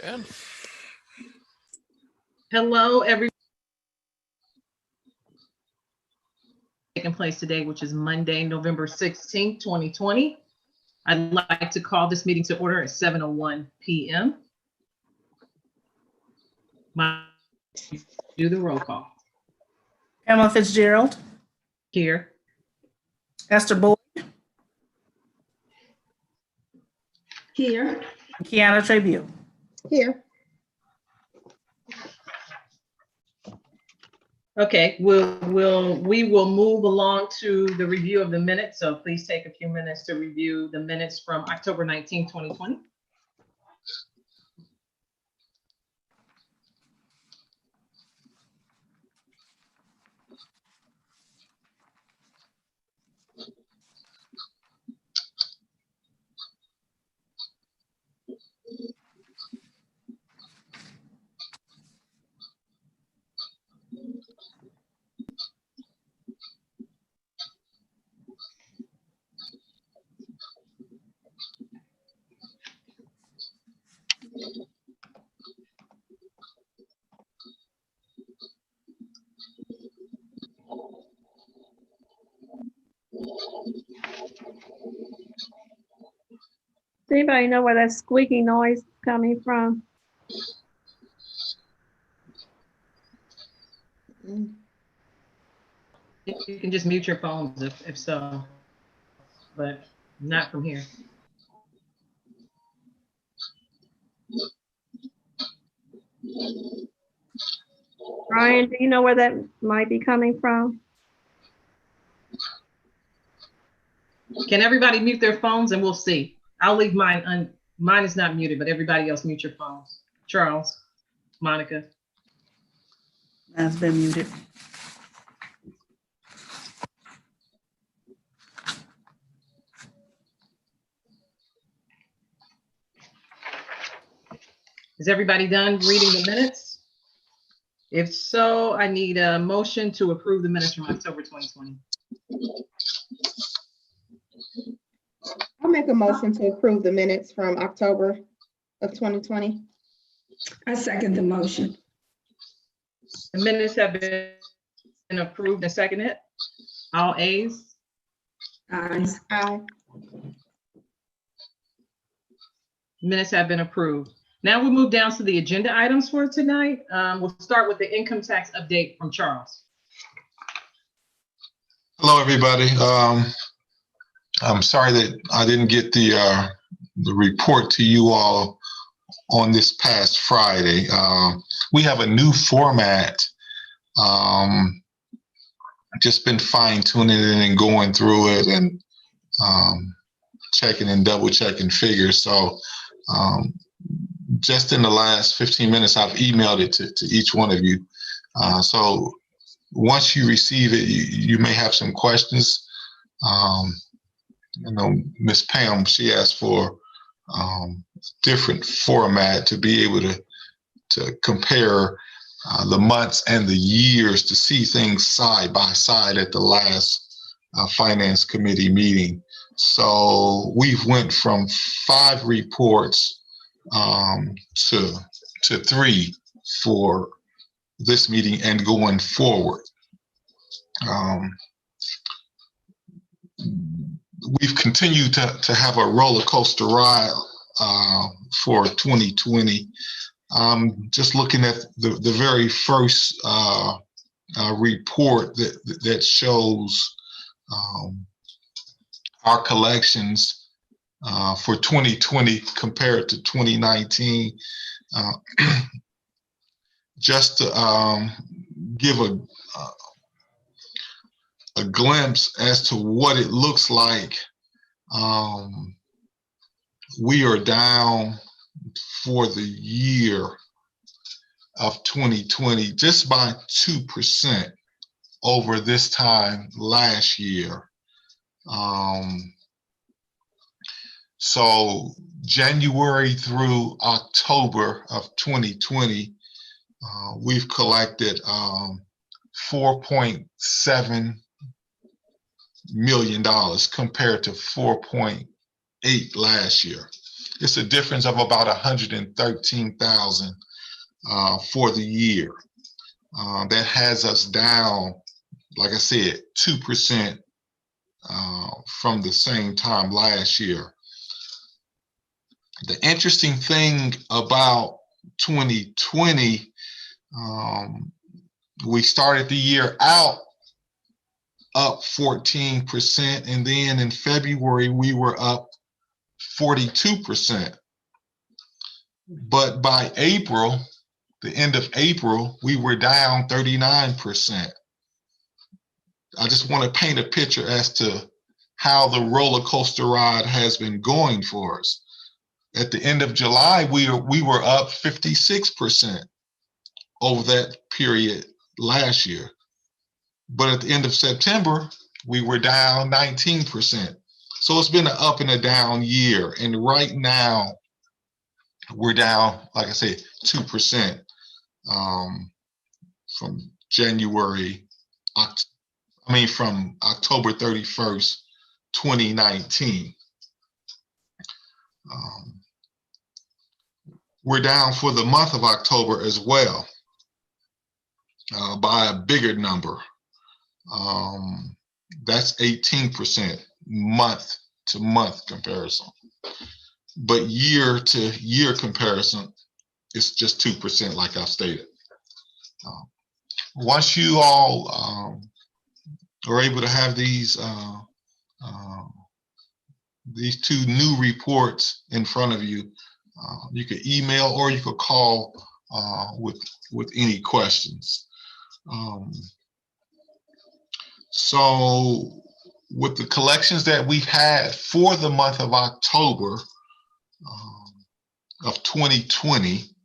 Good. Hello, everyone. Taking place today, which is Monday, November 16th, 2020. I'd like to call this meeting to order at 7:01 p.m. Do the roll call. Pamela Fitzgerald. Here. Esther Boyd. Here. Kiana Tribune. Here. Okay, we will move along to the review of the minutes. So please take a few minutes to review the minutes from October 19, 2020. Does anybody know where that squeaky noise is coming from? You can just mute your phones if so, but not from here. Ryan, do you know where that might be coming from? Can everybody mute their phones and we'll see? I'll leave mine mine is not muted, but everybody else mute your phones. Charles, Monica. Mine's been muted. Is everybody done reading the minutes? If so, I need a motion to approve the minutes from October 2020. I'll make a motion to approve the minutes from October of 2020. I second the motion. The minutes have been approved and seconded. All A's. Aye. Aye. Minutes have been approved. Now we'll move down to the agenda items for tonight. We'll start with the income tax update from Charles. Hello, everybody. I'm sorry that I didn't get the report to you all on this past Friday. We have a new format. Just been fine tuning it and going through it and checking and double checking figures. So just in the last 15 minutes, I've emailed it to each one of you. So once you receive it, you may have some questions. You know, Miss Pam, she asked for different format to be able to compare the months and the years to see things side by side at the last Finance Committee meeting. So we've went from 5 reports to 3 for this meeting and going forward. We've continued to have a roller coaster ride for 2020. Just looking at the very first report that shows our collections for 2020 compared to 2019. Just to give a glimpse as to what it looks like, we are down for the year of 2020 just by 2% over this time last year. So January through October of 2020, we've collected $4.7 million compared to 4.8 last year. it's a difference of about 113,000 for the year. That has us down, like I said, 2% from the same time last year. The interesting thing about 2020, we started the year out up 14%, and then in February we were up 42%. But by April, the end of April, we were down 39%. I just want to paint a picture as to how the roller coaster ride has been going for us. At the end of July, we were up 56% over that period last year. But at the end of September, we were down 19%. So it's been an up and a down year. And right now, we're down, like I said, 2% from from October 31st, 2019. We're down for the month of October as well by a bigger number. That's 18% month to month comparison. But year to year comparison, it's just 2%, like I've stated. Once you all are able to have these two new reports in front of you, you could email or you could call with any questions. So with the collections that we've had for the month of October of 2020,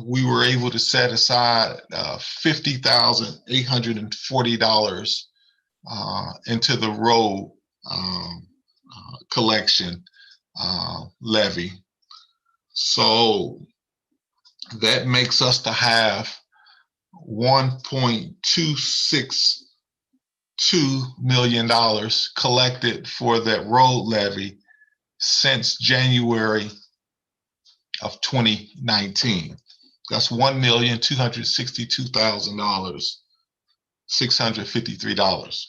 we were able to set aside $50,840 into the road collection levy. So that makes us to have $1.262 million collected for that road levy since January of 2019. That's $1,262,653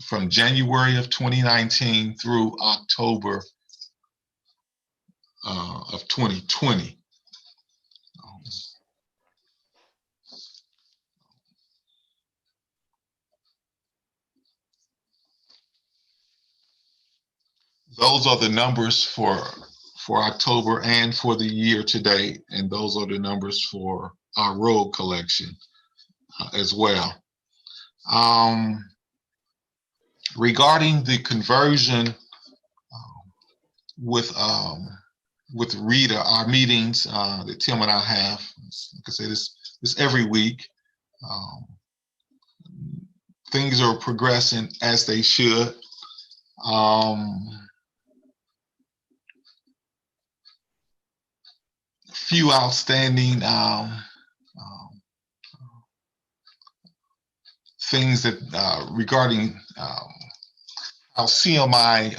from January of 2019 through October of 2020. Those are the numbers for October and for the year to date, and those are the numbers for our road collection as well. Regarding the conversion with Rita, our meetings that Tim and I have, like I say, this every week. Things are progressing as they should. Few outstanding things that regarding our CMI,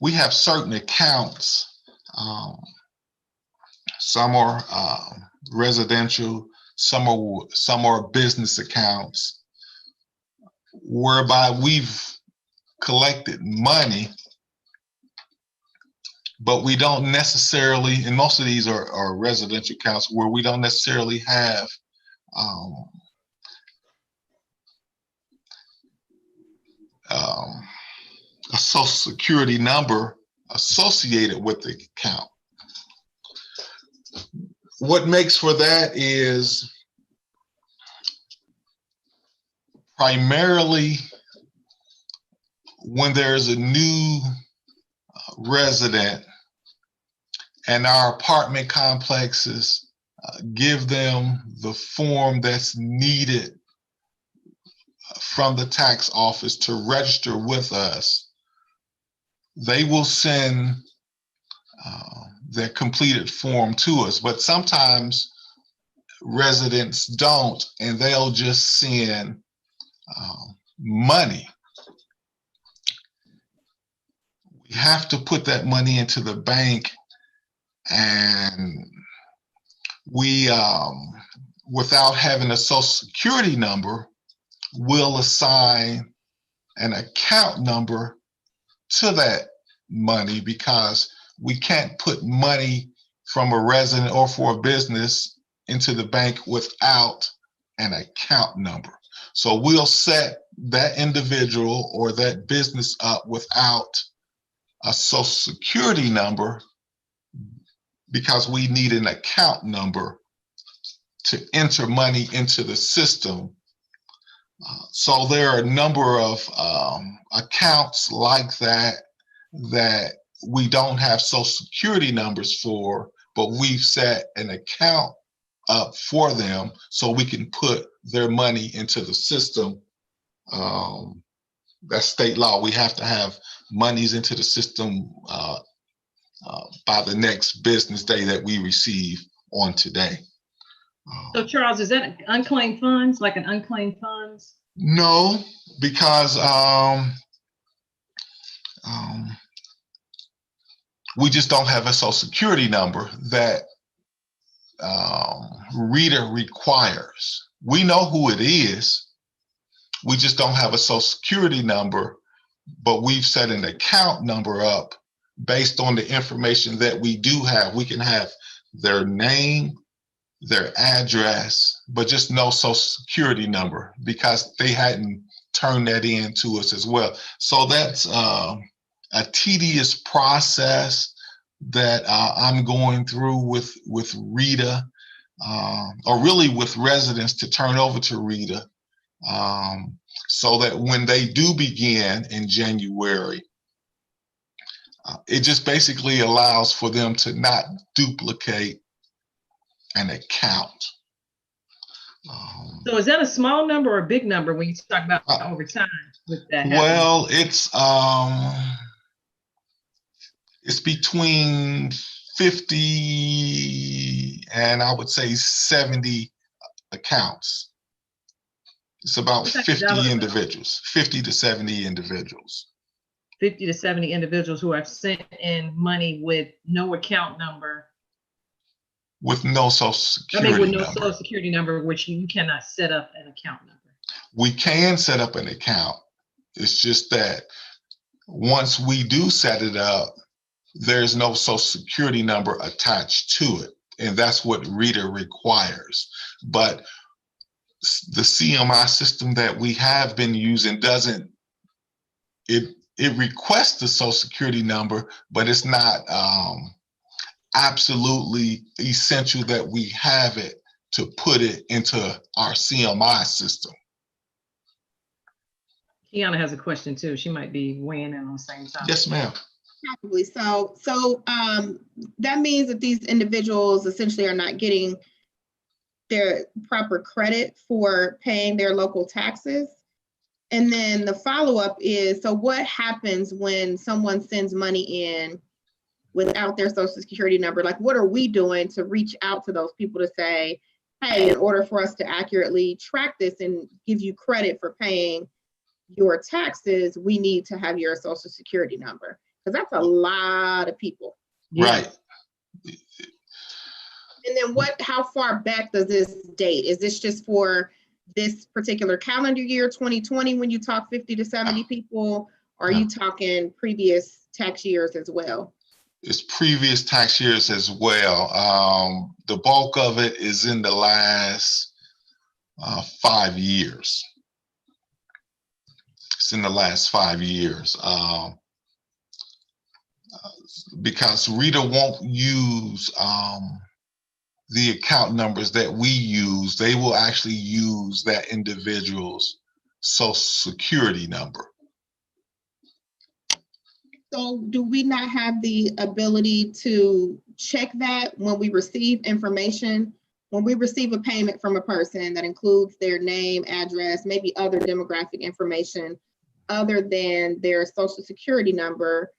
we have certain accounts. Some are residential, some are business accounts, whereby we've collected money, but we don't necessarily, and most of these are residential accounts where we don't necessarily have a social security number associated with the account. What makes for that is primarily when there's a new resident and our apartment complexes give them the form that's needed from the tax office to register with us, they will send their completed form to us. But sometimes residents don't, and they'll just send money. have to put that money into the bank, and we, without having a social security number, will assign an account number to that money, because we can't put money from a resident or for a business into the bank without an account number. So we'll set that individual or that business up without a social security number, because we need an account number to enter money into the system. So there are a number of accounts like that that we don't have social security numbers for, but we've set an account up for them so we can put their money into the system. That's state law. We have to have monies into the system by the next business day that we receive on today. So Charles, is that unclaimed funds, like an unclaimed funds? No, because we just don't have a social security number that Rita requires. We know who it is. We just don't have a social security number, but we've set an account number up based on the information that we do have. We can have their name, their address, but just no social security number, because they hadn't turned that in to us as well. So that's a tedious process that I'm going through with Rita, or really with residents, to turn over to Rita, so that when they do begin in January, it just basically allows for them to not duplicate an account. So is that a small number or a big number when you talk about over time with that happening? Well, it's between 50 and I would say 70 accounts. It's about 50 individuals, 50 to 70 individuals. 50 to 70 individuals who have sent in money with no account number. With no social security with no number. social security number, which you cannot set up an account number. We can set up an account. It's just that once we do set it up, there's no social security number attached to it. And that's what Rita requires. But the CMI system that we have been using doesn't, it requests the social security number, but it's not absolutely essential that we have it to put it into our CMI system. Kiana has a question too. She might be weighing in on the same time. Yes, ma'am. Probably. So that means that these individuals essentially are not getting their proper credit for paying their local taxes. And then the follow-up is, so what happens when someone sends money in without their social security number? Like, what are we doing to reach out to those people to say, hey, in order for us to accurately track this and give you credit for paying your taxes, we need to have your social security number? Because that's a lot of people. Right. And then how far back does this date? Is this just for this particular calendar year, 2020, when you talk 50 to 70 people? Or are you talking previous tax years as well? It's previous tax years as well. The bulk of it is in the last 5 years. It's in the last 5 years. Because Rita won't use the account numbers that we use. They will actually use that individual's social security number. So do we not have the ability to check that when we receive information? When we receive a payment from a person that includes their name, address, maybe other demographic information other than their social security number,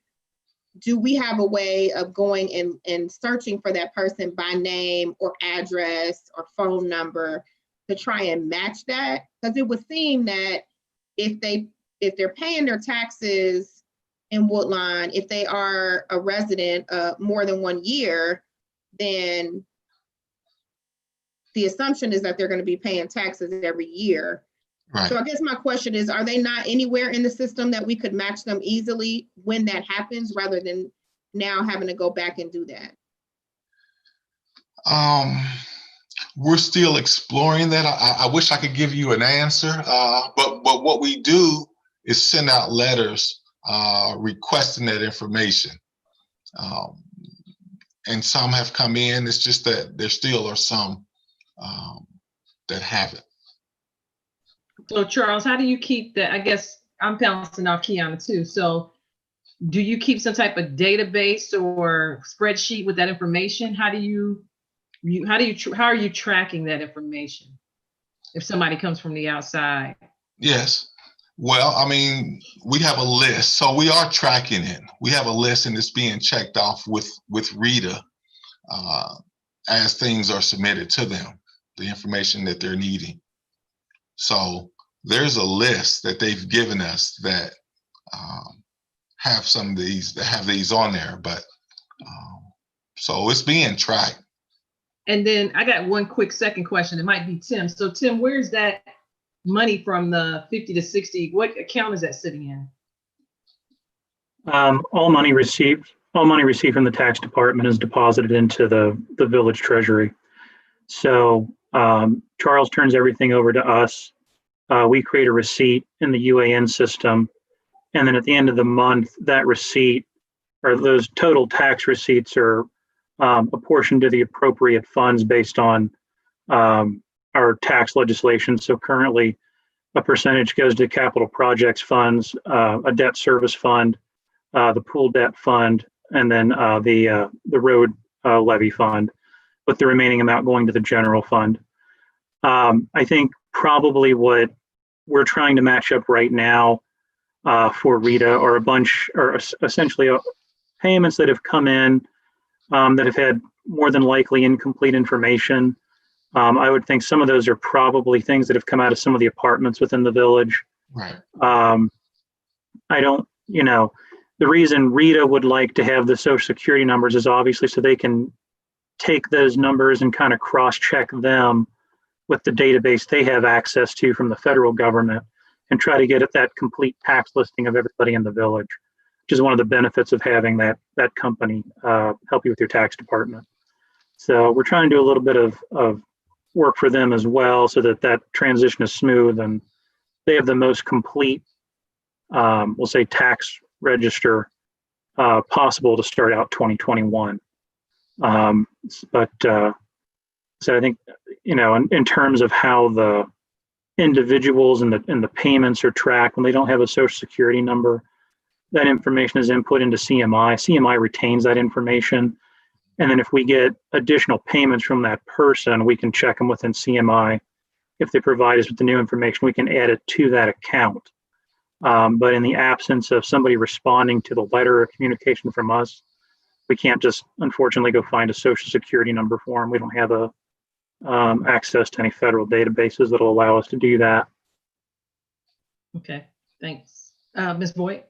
do we have a way of going and searching for that person by name or address or phone number to try and match that? Because it would seem that if they're paying their taxes in Woodlawn, if they are a resident more than 1 year, then the assumption is that they're going to be paying taxes every year. Right. So I guess my question is, are they not anywhere in the system that we could match them easily when that happens, rather than now having to go back and do that? We're still exploring that. I wish I could give you an answer, but what we do is send out letters requesting that information. And some have come in. It's just that there still are some that haven't. So Charles, how do you keep that? I guess I'm bouncing off Kiana too. So do you keep some type of database or spreadsheet with that information? How are you tracking that information if somebody comes from the outside? Yes. Well, I mean, we have a list, so we are tracking it. We have a list, and it's being checked off with Rita as things are submitted to them, the information that they're needing. So there's a list that they've given us that have some of these, that have these on there, but so it's being tracked. And then I got one quick second question. It might be Tim. So Tim, where's that money from the 50 to 60? What account is that sitting in? All money received from the tax department is deposited into the village treasury. So Charles turns everything over to us. We create a receipt in the UAN system. And then at the end of the month, that receipt, or those total tax receipts, are apportioned to the appropriate funds based on our tax legislation. So currently, a percentage goes to capital projects funds, a debt service fund, the pool debt fund, and then the road levy fund, with the remaining amount going to the general fund. I think probably what we're trying to match up right now for Rita are a bunch, or essentially payments that have come in that have had more than likely incomplete information. I would think some of those are probably things that have come out of some of the apartments within the village. Right. I don't, the reason Rita would like to have the social security numbers is obviously so they can take those numbers and kind of cross-check them with the database they have access to from the federal government and try to get at that complete tax listing of everybody in the village, which is one of the benefits of having that company help you with your tax department. So we're trying to do a little bit of work for them as well, so that transition is smooth and they have the most complete, we'll say, tax register possible to start out 2021. So I think, in terms of how the individuals and the payments are tracked, when they don't have a social security number, that information is input into CMI. CMI retains that information. And then if we get additional payments from that person, we can check them within CMI. If they provide us with the new information, we can add it to that account. But in the absence of somebody responding to the letter or communication from us, we can't just, unfortunately, go find a social security number for them. We don't have access to any federal databases that'll allow us to do that. Okay, thanks. Ms. Boyd?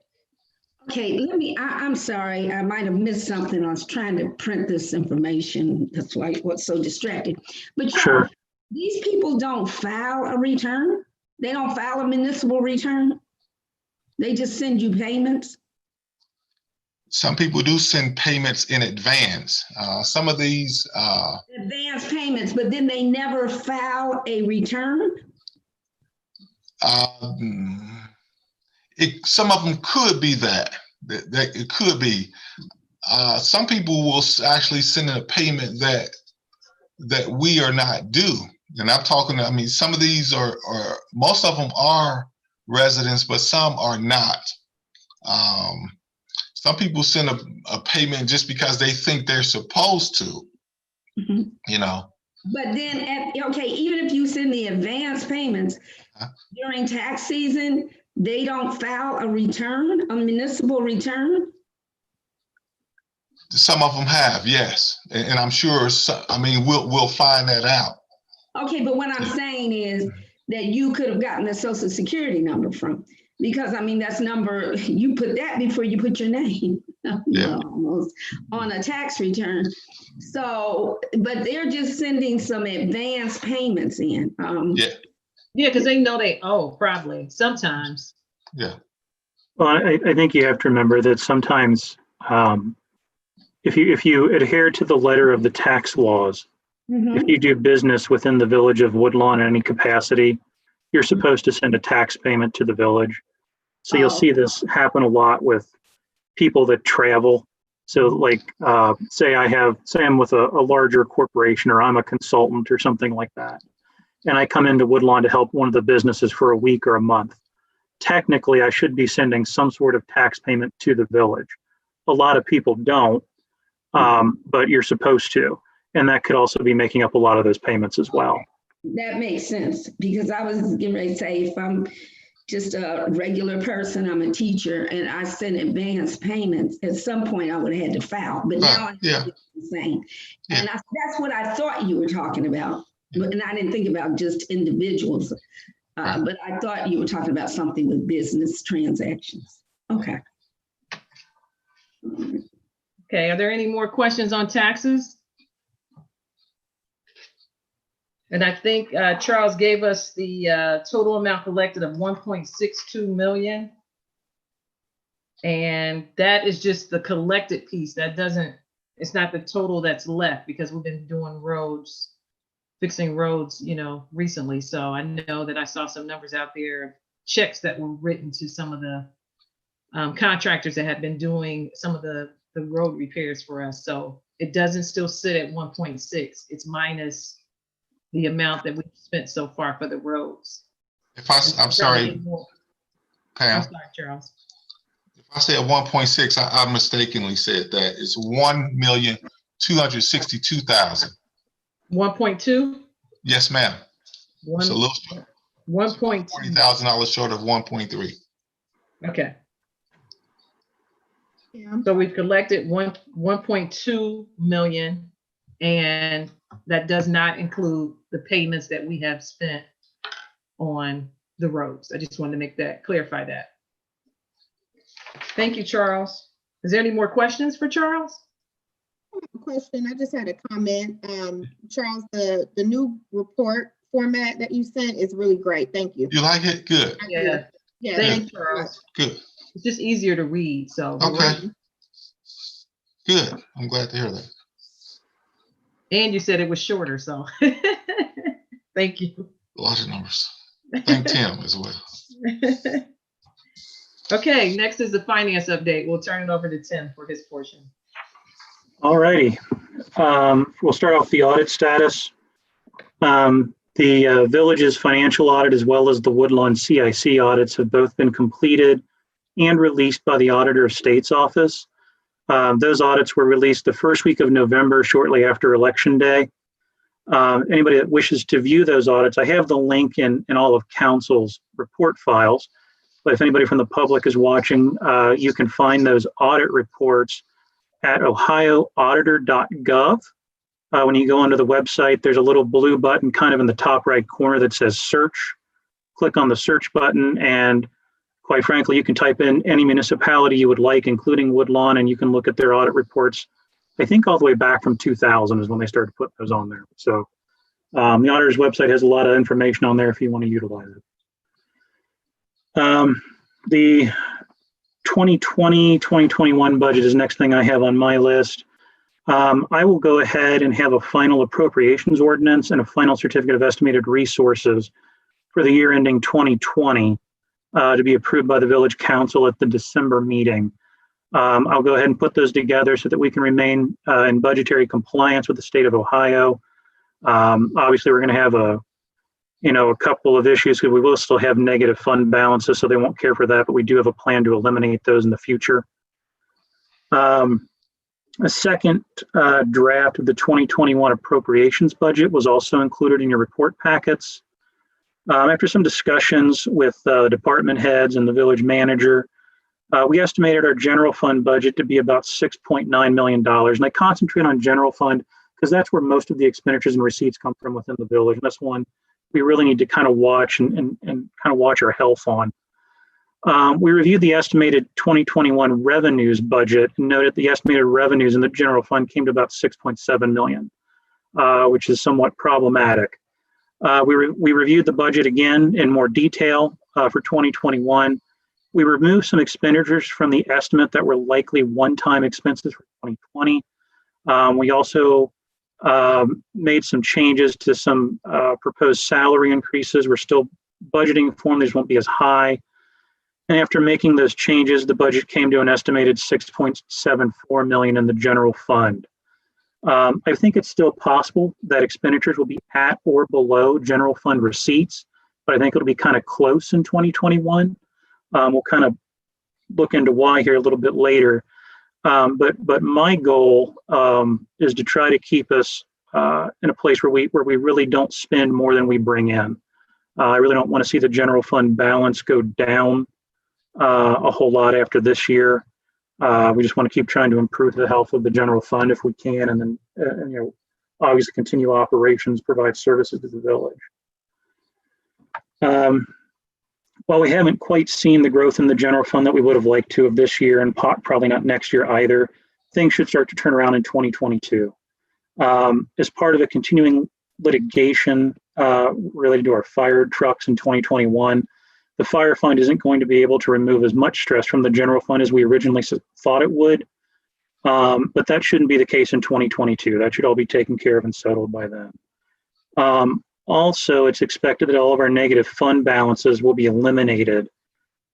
Okay, I'm sorry, I might have missed something. I was trying to print this information. That's why I was so distracted. But Sure. These people don't file a return? They don't file a municipal return? They just send you payments? Some people do send payments in advance. Some of these Advance payments, but then they never file a return? Some of them could be that it could be. Some people will actually send in a payment that we are not due. And I'm talking, some of these are most of them are residents, but some are not. Some people send a payment just because they think they're supposed to, But then, even if you send the advance payments during tax season, they don't file a return, a municipal return? Some of them have, yes. And I'm sure, we'll find that out. Okay, but what I'm saying is that you could have gotten a social security number from. Because I mean, that's number, you put that before you put your name. Yeah. Almost on a tax return. So, but they're just sending some advance payments in. Yeah. Yeah, because they know they owe probably sometimes. Yeah. Well, I think you have to remember that sometimes if you adhere to the letter of the tax laws, if you do business within the village of Woodlawn in any capacity, you're supposed to send a tax payment to the village. So you'll see this happen a lot with people that travel. So like, say I'm with a larger corporation, or I'm a consultant or something like that, and I come into Woodlawn to help one of the businesses for a week or a month. Technically, I should be sending some sort of tax payment to the village. A lot of people don't, but you're supposed to. And that could also be making up a lot of those payments as well. That makes sense, because I was getting ready to say, if I'm just a regular person, I'm a teacher, and I send advance payments, at some point I would have had to file, but now Yeah. I'm saying, Yeah. and that's what I thought you were talking about, and I didn't think about just individuals, but I thought you were talking about something with business transactions. Okay. Okay, are there any more questions on taxes? And I think Charles gave us the total amount collected of 1.62 million. And that is just the collected piece. That doesn't, it's not the total that's left, because we've been doing roads, fixing roads, recently. So I know that I saw some numbers out there, checks that were written to some of the contractors that had been doing some of the road repairs for us. So it doesn't still sit at 1.6. It's minus the amount that we've spent so far for the roads. I'm sorry, Pam. I'm sorry, Charles. If I said 1.6, I mistakenly said that. It's 1,262,000. 1.2? Yes, ma'am. It's a little short. 1.2. $40,000 short of 1.3. Okay. Yeah. So we've collected 1.2 million, and that does not include the payments that we have spent on the roads. I just wanted to clarify that. Thank you, Charles. Is there any more questions for Charles? Question, I just had a comment. Charles, the new report format that you sent is really great. Thank you. You like it? Good. Yeah. Yeah, Thank you, Charles. Good. It's just easier to read, so. Okay. Good. I'm glad to hear that. And you said it was shorter, so. Thank you. A lot of numbers. Thank Tim as well. Okay, next is the finance update. We'll turn it over to Tim for his portion. All righty. We'll start off the audit status. The village's financial audit, as well as the Woodlawn CIC audits, have both been completed and released by the Auditor of State's office. Those audits were released the first week of November, shortly after Election Day. Anybody that wishes to view those audits, I have the link in all of Council's report files. But if anybody from the public is watching, you can find those audit reports at ohioauditor.gov. When you go onto the website, there's a little blue button kind of in the top right corner that says search. Click on the search button, and quite frankly, you can type in any municipality you would like, including Woodlawn, and you can look at their audit reports. I think all the way back from 2000 is when they started putting those on there. So the auditor's website has a lot of information on there if you want to utilize it. The 2020-2021 budget is the next thing I have on my list. I will go ahead and have a final appropriations ordinance and a final certificate of estimated resources for the year ending 2020 to be approved by the village council at the December meeting. I'll go ahead and put those together so that we can remain in budgetary compliance with the state of Ohio. Obviously, we're going to have a couple of issues because we will still have negative fund balances, so they won't care for that, but we do have a plan to eliminate those in the future. A second draft of the 2021 appropriations budget was also included in your report packets. After some discussions with department heads and the village manager, we estimated our general fund budget to be about $6.9 million. And I concentrate on general fund because that's where most of the expenditures and receipts come from within the village. And that's one we really need to kind of watch and kind of watch our health on. We reviewed the estimated 2021 revenues budget and noted the estimated revenues in the general fund came to about 6.7 million, which is somewhat problematic. We reviewed the budget again in more detail for 2021. We removed some expenditures from the estimate that were likely one-time expenses for 2020. We also made some changes to some proposed salary increases. We're still budgeting for them. These won't be as high. And after making those changes, the budget came to an estimated 6.74 million in the general fund. I think it's still possible that expenditures will be at or below general fund receipts, but I think it'll be kind of close in 2021. We'll kind of look into why here a little bit later. But my goal is to try to keep us in a place where we really don't spend more than we bring in. I really don't want to see the general fund balance go down a whole lot after this year. We just want to keep trying to improve the health of the general fund if we can, and then obviously continue operations, provide services to the village. While we haven't quite seen the growth in the general fund that we would have liked to of this year, and probably not next year either, things should start to turn around in 2022. As part of a continuing litigation related to our fire trucks in 2021, the fire fund isn't going to be able to remove as much stress from the general fund as we originally thought it would. But that shouldn't be the case in 2022. That should all be taken care of and settled by then. Also, it's expected that all of our negative fund balances will be eliminated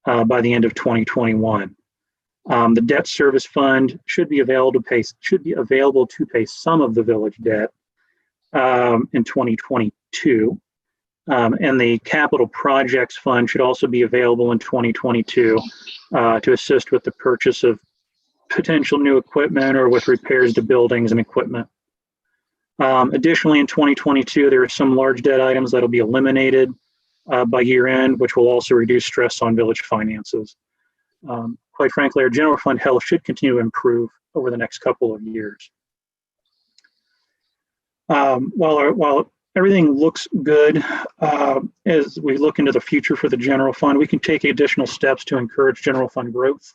by the end of 2021. The debt service fund should be available to pay some of the village debt in 2022. And the capital projects fund should also be available in 2022 to assist with the purchase of potential new equipment or with repairs to buildings and equipment. Additionally, in 2022, there are some large debt items that will be eliminated by year end, which will also reduce stress on village finances. Quite frankly, our general fund health should continue to improve over the next couple of years. While everything looks good as we look into the future for the general fund, we can take additional steps to encourage general fund growth.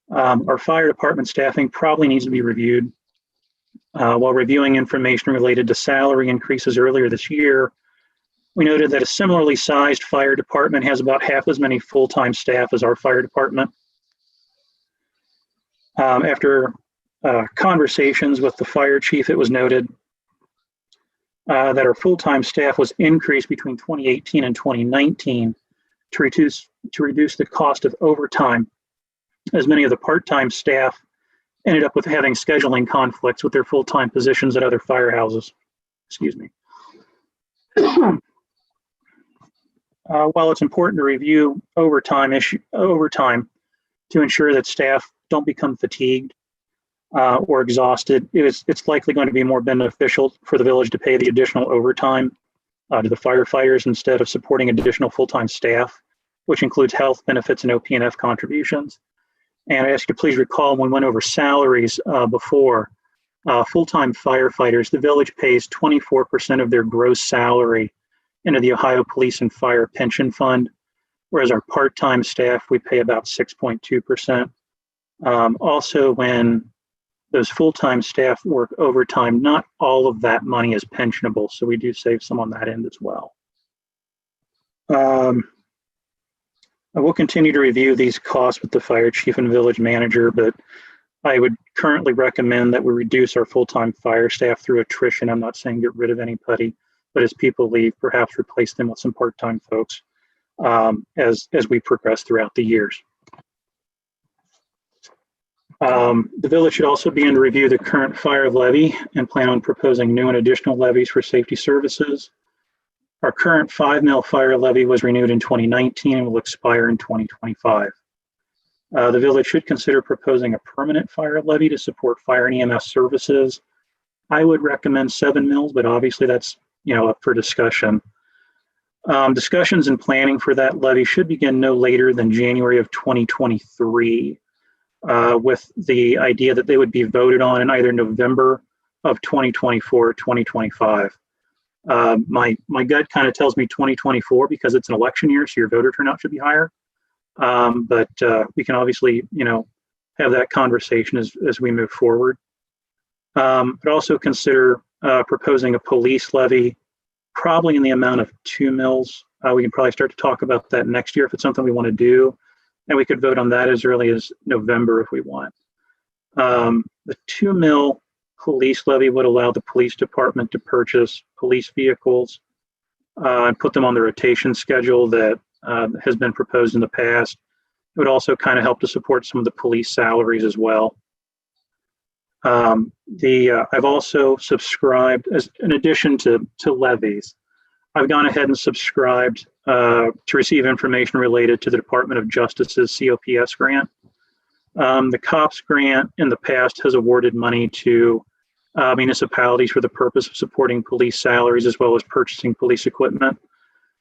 Our fire department staffing probably needs to be reviewed. While reviewing information related to salary increases earlier this year, we noted that a similarly sized fire department has about half as many full-time staff as our fire department. After conversations with the fire chief, it was noted that our full-time staff was increased between 2018 and 2019 to reduce the cost of overtime, as many of the part-time staff ended up with having scheduling conflicts with their full-time positions at other firehouses. Excuse me. While it's important to review overtime to ensure that staff don't become fatigued or exhausted, it's likely going to be more beneficial for the village to pay the additional overtime to the firefighters instead of supporting additional full-time staff, which includes health benefits and OP&F contributions. And I ask you to please recall when we went over salaries before, full-time firefighters, the village pays 24% of their gross salary into the Ohio Police and Fire Pension Fund, whereas our part-time staff, we pay about 6.2%. Also, when those full-time staff work overtime, not all of that money is pensionable, so we do save some on that end as well. I will continue to review these costs with the fire chief and village manager, but I would currently recommend that we reduce our full-time fire staff through attrition. I'm not saying get rid of anybody, but as people leave, perhaps replace them with some part-time folks as we progress throughout the years. The village should also begin to review the current fire levy and plan on proposing new and additional levies for safety services. Our current 5 mil fire levy was renewed in 2019 and will expire in 2025. The village should consider proposing a permanent fire levy to support fire and EMS services. I would recommend 7 mils, but obviously that's up for discussion. Discussions and planning for that levy should begin no later than January of 2023, with the idea that they would be voted on in either November of 2024 or 2025. My gut kind of tells me 2024 because it's an election year, so your voter turnout should be higher. But we can obviously, have that conversation as we move forward. But also consider proposing a police levy, probably in the amount of 2 mils. We can probably start to talk about that next year if it's something we want to do. And we could vote on that as early as November if we want. The 2 mil police levy would allow the police department to purchase police vehicles and put them on the rotation schedule that has been proposed in the past. It would also kind of help to support some of the police salaries as well. I've also subscribed, as in addition to levies, I've gone ahead and subscribed to receive information related to the Department of Justice's COPS grant. The COPS grant in the past has awarded money to municipalities for the purpose of supporting police salaries as well as purchasing police equipment.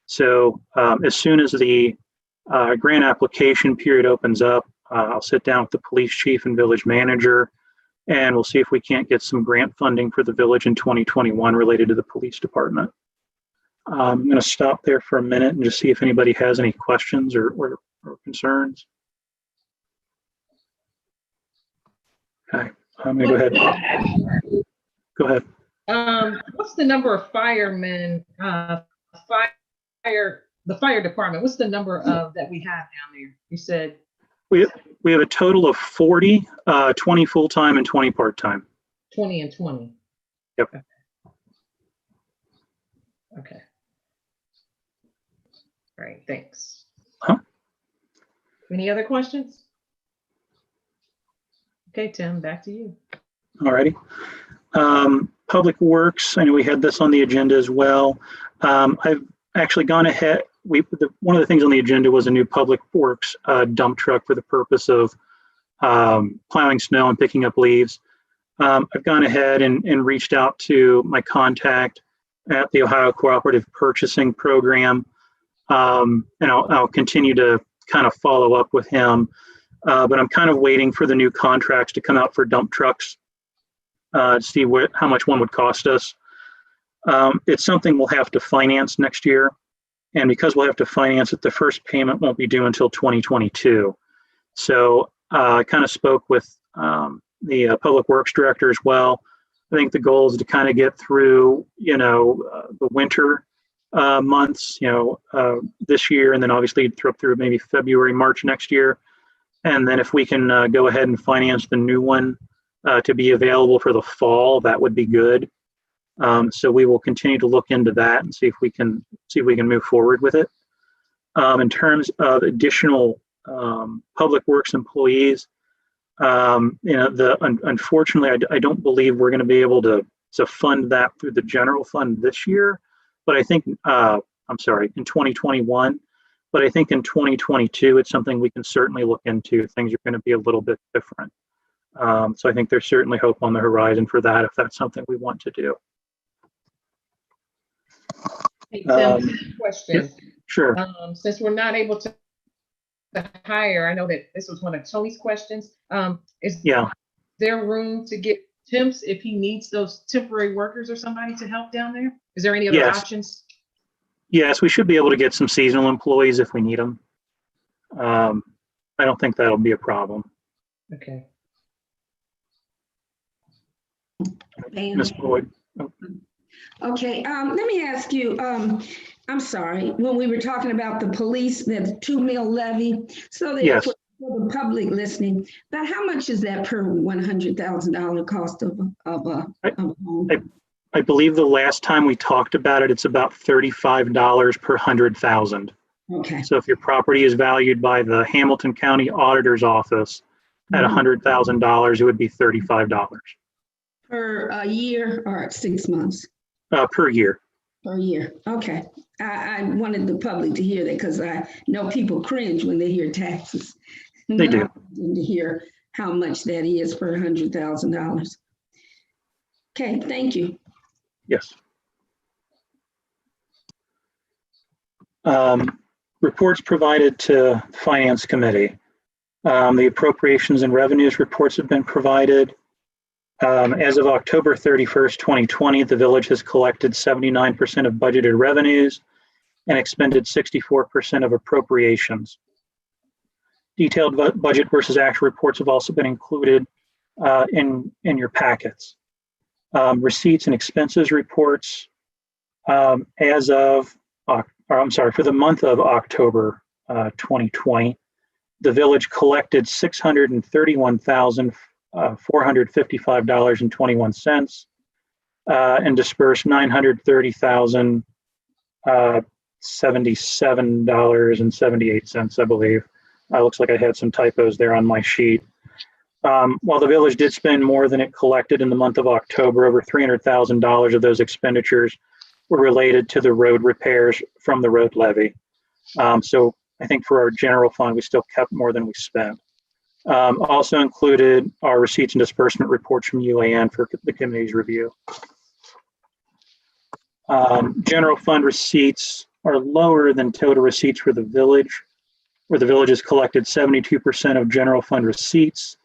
So as soon as the grant application period opens up, I'll sit down with the police chief and village manager, and we'll see if we can't get some grant funding for the village in 2021 related to the police department. I'm going to stop there for a minute and just see if anybody has any questions or concerns. Okay, I'm going to go ahead. Go ahead. What's the number of firemen, the fire department, what's the number of that we have down there? You said. We have a total of 40, 20 full-time and 20 part-time. 20 and 20. Yep. Okay. All right, thanks. Huh? Any other questions? Okay, Tim, back to you. All righty. Public Works, I know we had this on the agenda as well. I've actually gone ahead. One of the things on the agenda was a new Public Works dump truck for the purpose of plowing snow and picking up leaves. I've gone ahead and reached out to my contact at the Ohio Cooperative Purchasing Program. And I'll continue to kind of follow up with him. But I'm kind of waiting for the new contracts to come out for dump trucks to see how much one would cost us. It's something we'll have to finance next year. And because we'll have to finance it, the first payment won't be due until 2022. So I kind of spoke with the Public Works Director as well. I think the goal is to kind of get through, the winter months, this year, and then obviously through maybe February, March next year. And then if we can go ahead and finance the new one to be available for the fall, that would be good. So we will continue to look into that and see if we can move forward with it. In terms of additional public works employees, unfortunately, I don't believe we're going to be able to fund that through the general fund this year. But I think, in 2021. But I think in 2022, it's something we can certainly look into. Things are going to be a little bit different. So I think there's certainly hope on the horizon for that if that's something we want to do. Hey, Tim, question. Yeah, sure. Since we're not able to hire, I know that this was one of Tony's questions. Is there room to get temps if he needs those temporary workers or somebody to help down there? Is there any other options? Yes, we should be able to get some seasonal employees if we need them. I don't think that'll be a problem. Okay. Ms. Boyd. Okay, let me ask you, I'm sorry, when we were talking about the police, the 2 mil levy, so that Yes. for the public listening, but how much is that per $100,000 cost of a home? I believe the last time we talked about it, it's about $35 per 100,000. Okay. So if your property is valued by the Hamilton County Auditor's Office at $100,000, it would be $35 Per a year or 6 months? Per year. Per year. Okay. I wanted the public to hear that because I know people cringe when they hear taxes. They do. To hear how much that is per $100,000. Okay, thank you. Yes. Reports provided to Finance Committee. The Appropriations and Revenues reports have been provided. As of October 31st, 2020, the village has collected 79% of budgeted revenues and expended 64% of appropriations. Detailed budget versus actual reports have also been included in your packets. Receipts and expenses reports as of, for the month of October 2020, the village collected $631,455.21 and dispersed $930,077.78, I believe. Looks like I had some typos there on my sheet. While the village did spend more than it collected in the month of October, over $300,000 of those expenditures were related to the road repairs from the road levy. So I think for our general fund, we still kept more than we spent. Also included our receipts and disbursement reports from UAN for the committee's review. General fund receipts are lower than total receipts for the village, where the village has collected 72% of general fund receipts.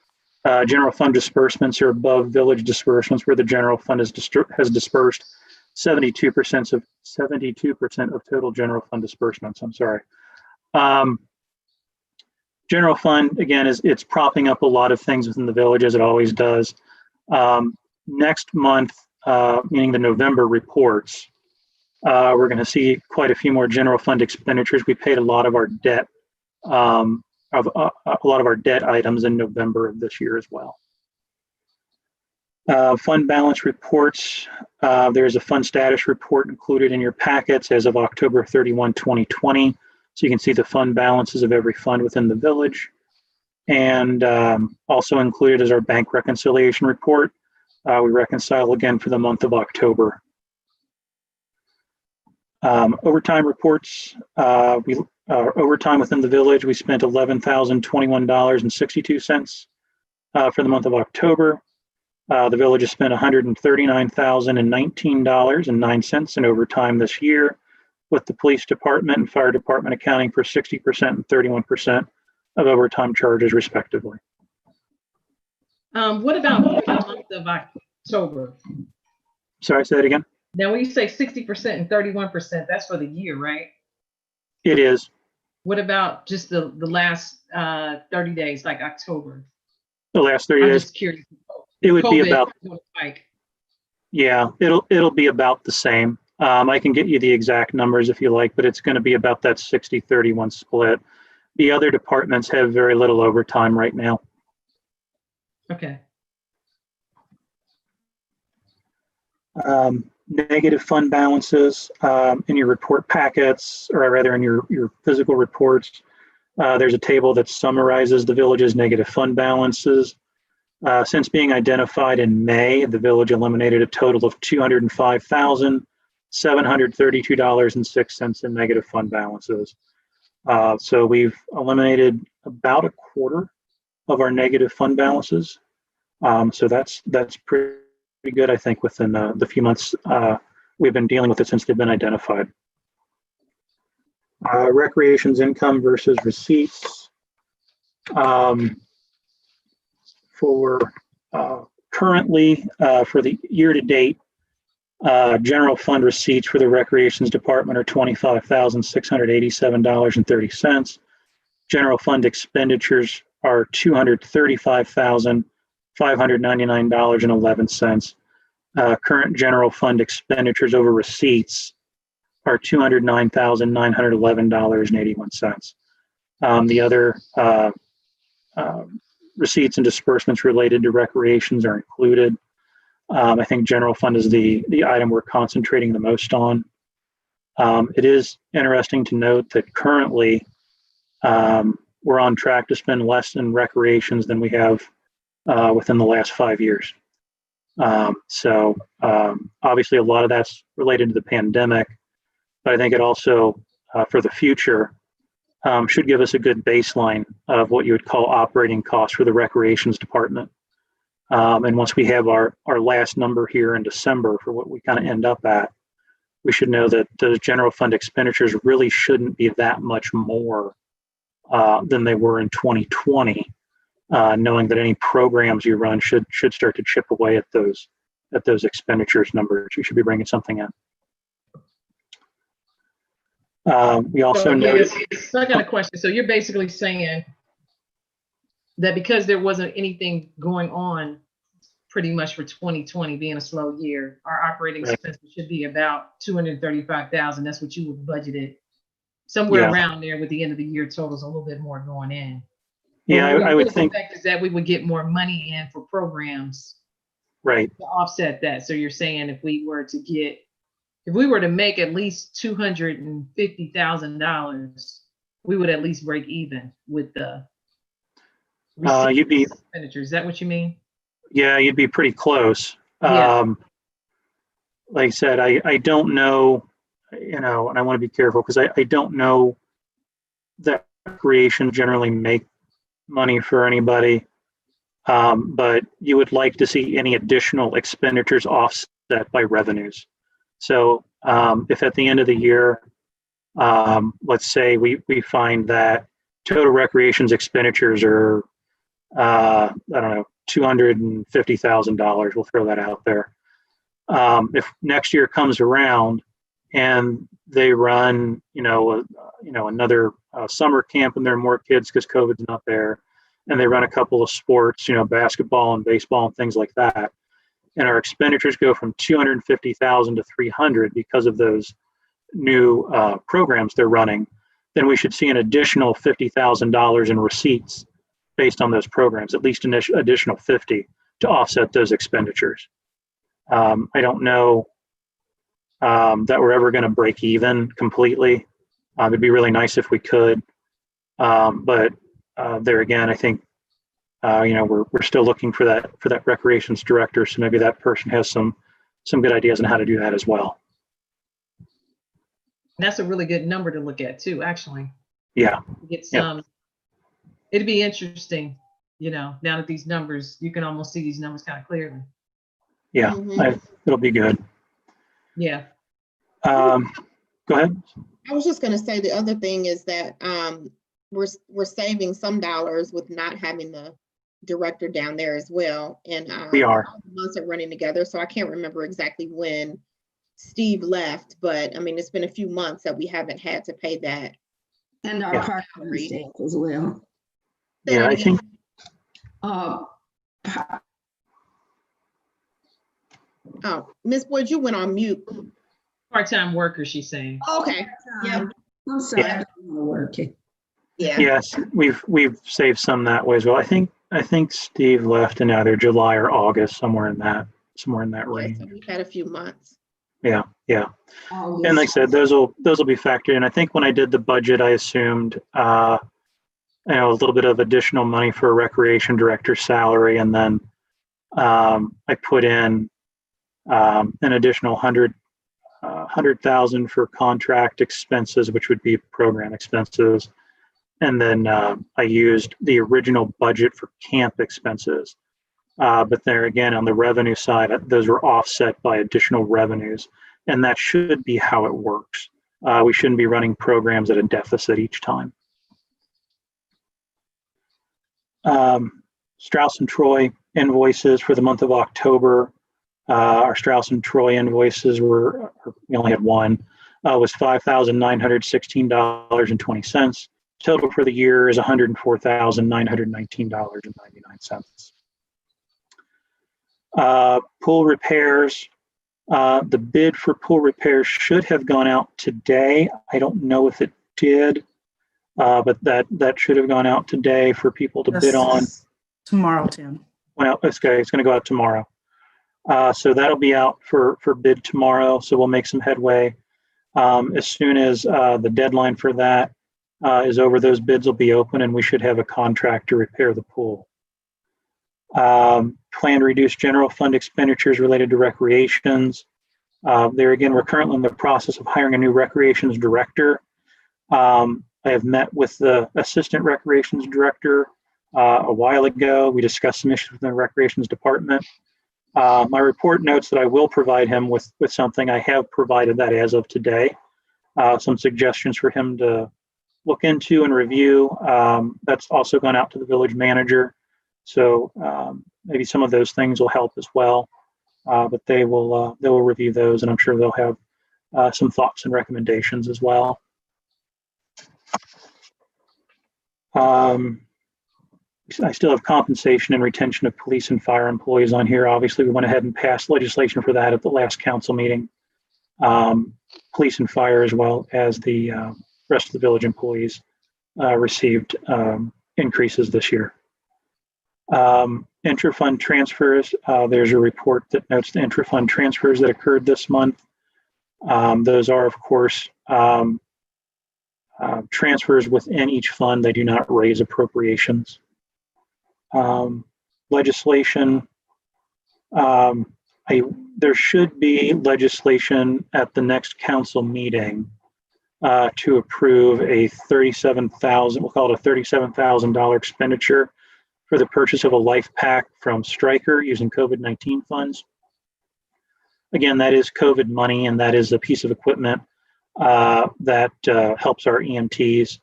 General fund disbursements are above village disbursements, where the general fund has dispersed 72% of total general fund disbursements. I'm sorry. General fund, again, it's propping up a lot of things within the village, as it always does. Next month, meaning the November reports, we're going to see quite a few more general fund expenditures. We paid a lot of our debt, a lot of our debt items in November of this year as well. Fund balance reports. There's a fund status report included in your packets as of October 31, 2020. So you can see the fund balances of every fund within the village. And also included is our bank reconciliation report. We reconcile again for the month of October. Overtime reports. Overtime within the village, we spent $11,021.62 for the month of October. The village has spent $139,019.09 in overtime this year, with the police department and fire department accounting for 60% and 31% of overtime charges, respectively. What about the month of October? Sorry, say that again. Now, when you say 60% and 31%, that's for the year, right? It is. What about just the last 30 days, like October? The last 30 I'm days. just curious. It would be COVID, about, like, yeah, it'll be about the same. I can get you the exact numbers if you like, but it's going to be about that 60-31 split. The other departments have very little overtime right now. okay. Negative fund balances in your report packets, or rather in your physical reports. There's a table that summarizes the village's negative fund balances. Since being identified in May, the village eliminated a total of $205,732.06 in negative fund balances. So we've eliminated about a quarter of our negative fund balances. So that's pretty good, I think, within the few months we've been dealing with it since they've been identified. Recreations income versus receipts. For currently, for the year to date, general fund receipts for the recreations department are $25,687.30. General fund expenditures are $235,599.11. Current general fund expenditures over receipts are $209,911.81. The other receipts and disbursements related to recreations are included. I think general fund is the item we're concentrating the most on. It is interesting to note that currently we're on track to spend less in recreations than we have within the last 5 years. So obviously a lot of that's related to the pandemic, but I think it also, for the future, should give us a good baseline of what you would call operating costs for the recreations department. And once we have our last number here in December for what we kind of end up at, we should know that those general fund expenditures really shouldn't be that much more than they were in 2020, knowing that any programs you run should start to chip away at those expenditures numbers. You should be bringing something in. We also noticed. So I got a question. So you're basically saying that because there wasn't anything going on pretty much for 2020 being a slow year, our operating Right. expenses should be about 235,000. That's what you would budgeted. Somewhere Yeah. around there with the end of the year totals a little bit more going in. Yeah, I would think, The fact is that we would get more money in for programs right. to offset that. So you're saying if we were to make at least $250,000, we would at least break even with the You'd be, expenditures. Is that what you mean? yeah, you'd be pretty close. Yeah. Like I said, I don't know, and I want to be careful because I don't know that recreation generally make money for anybody. But you would like to see any additional expenditures offset by revenues. So if at the end of the year, let's say we find that total recreation's expenditures are, I don't know, $250,000, we'll throw that out there. If next year comes around and they run, another summer camp and there are more kids because COVID's not there, and they run a couple of sports, basketball and baseball and things like that, and our expenditures go from 250,000 to 300 because of those new programs they're running, then we should see an additional $50,000 in receipts based on those programs, at least an additional 50 to offset those expenditures. I don't know that we're ever going to break even completely. It'd be really nice if we could, but there again, I think we're still looking for that recreations director. So maybe that person has some good ideas on how to do that as well. That's a really good number to look at too, actually. Yeah. Get some. It'd be interesting, now that these numbers, you can almost see these numbers kind of clearly. Yeah, it'll be good. Yeah. Go ahead. I was just going to say the other thing is that we're saving some dollars with not having the director down there as well. And We are. months are running together, so I can't remember exactly when Steve left, but I mean, it's been a few months that we haven't had to pay that. And our part-time staff as well. Yeah, I think. Oh, Ms. Boyd, you went on mute. Part-time worker, she's saying. Okay. Yeah. I'm sorry, Yeah. I don't want to work it. Yeah. Yes, we've saved some that way as well. I think Steve left in either July or August, somewhere in that range. So we've had a few months. Yeah. Oh, And like I yes. said, those will be factored in. I think when I did the budget, I assumed a little bit of additional money for a recreation director's salary, and then I put in an additional 100,000 for contract expenses, which would be program expenses. And then I used the original budget for camp expenses. But there again, on the revenue side, those were offset by additional revenues. And that should be how it works. We shouldn't be running programs at a deficit each time. Strauss and Troy invoices for the month of October. Our Strauss and Troy invoices we only had one, was $5,916.20. Total for the year is $104,919.99. Pool repairs. The bid for pool repairs should have gone out today. I don't know if it did, but that should have gone out today for people to bid on. Tomorrow, Tim. Well, it's going to go out tomorrow. So that'll be out for bid tomorrow. So we'll make some headway. As soon as the deadline for that is over, those bids will be open and we should have a contract to repair the pool. Plan to reduce general fund expenditures related to recreations. There again, we're currently in the process of hiring a new recreations director. I have met with the assistant recreations director a while ago. We discussed some issues within the recreations department. My report notes that I will provide him with something. I have provided that as of today. Some suggestions for him to look into and review. That's also gone out to the village manager. So maybe some of those things will help as well. But they will review those, and I'm sure they'll have some thoughts and recommendations as well. I still have compensation and retention of police and fire employees on here. Obviously, we went ahead and passed legislation for that at the last council meeting. Police and fire, as well as the rest of the village employees, received increases this year. Intrafund transfers, there's a report that notes the intrafund transfers that occurred this month. Those are, of course, transfers within each fund. They do not raise appropriations. Legislation, there should be legislation at the next council meeting to approve a $37,000, we'll call it a $37,000 expenditure for the purchase of a life pack from Stryker using COVID-19 funds. Again, that is COVID money, and that is a piece of equipment that helps our EMTs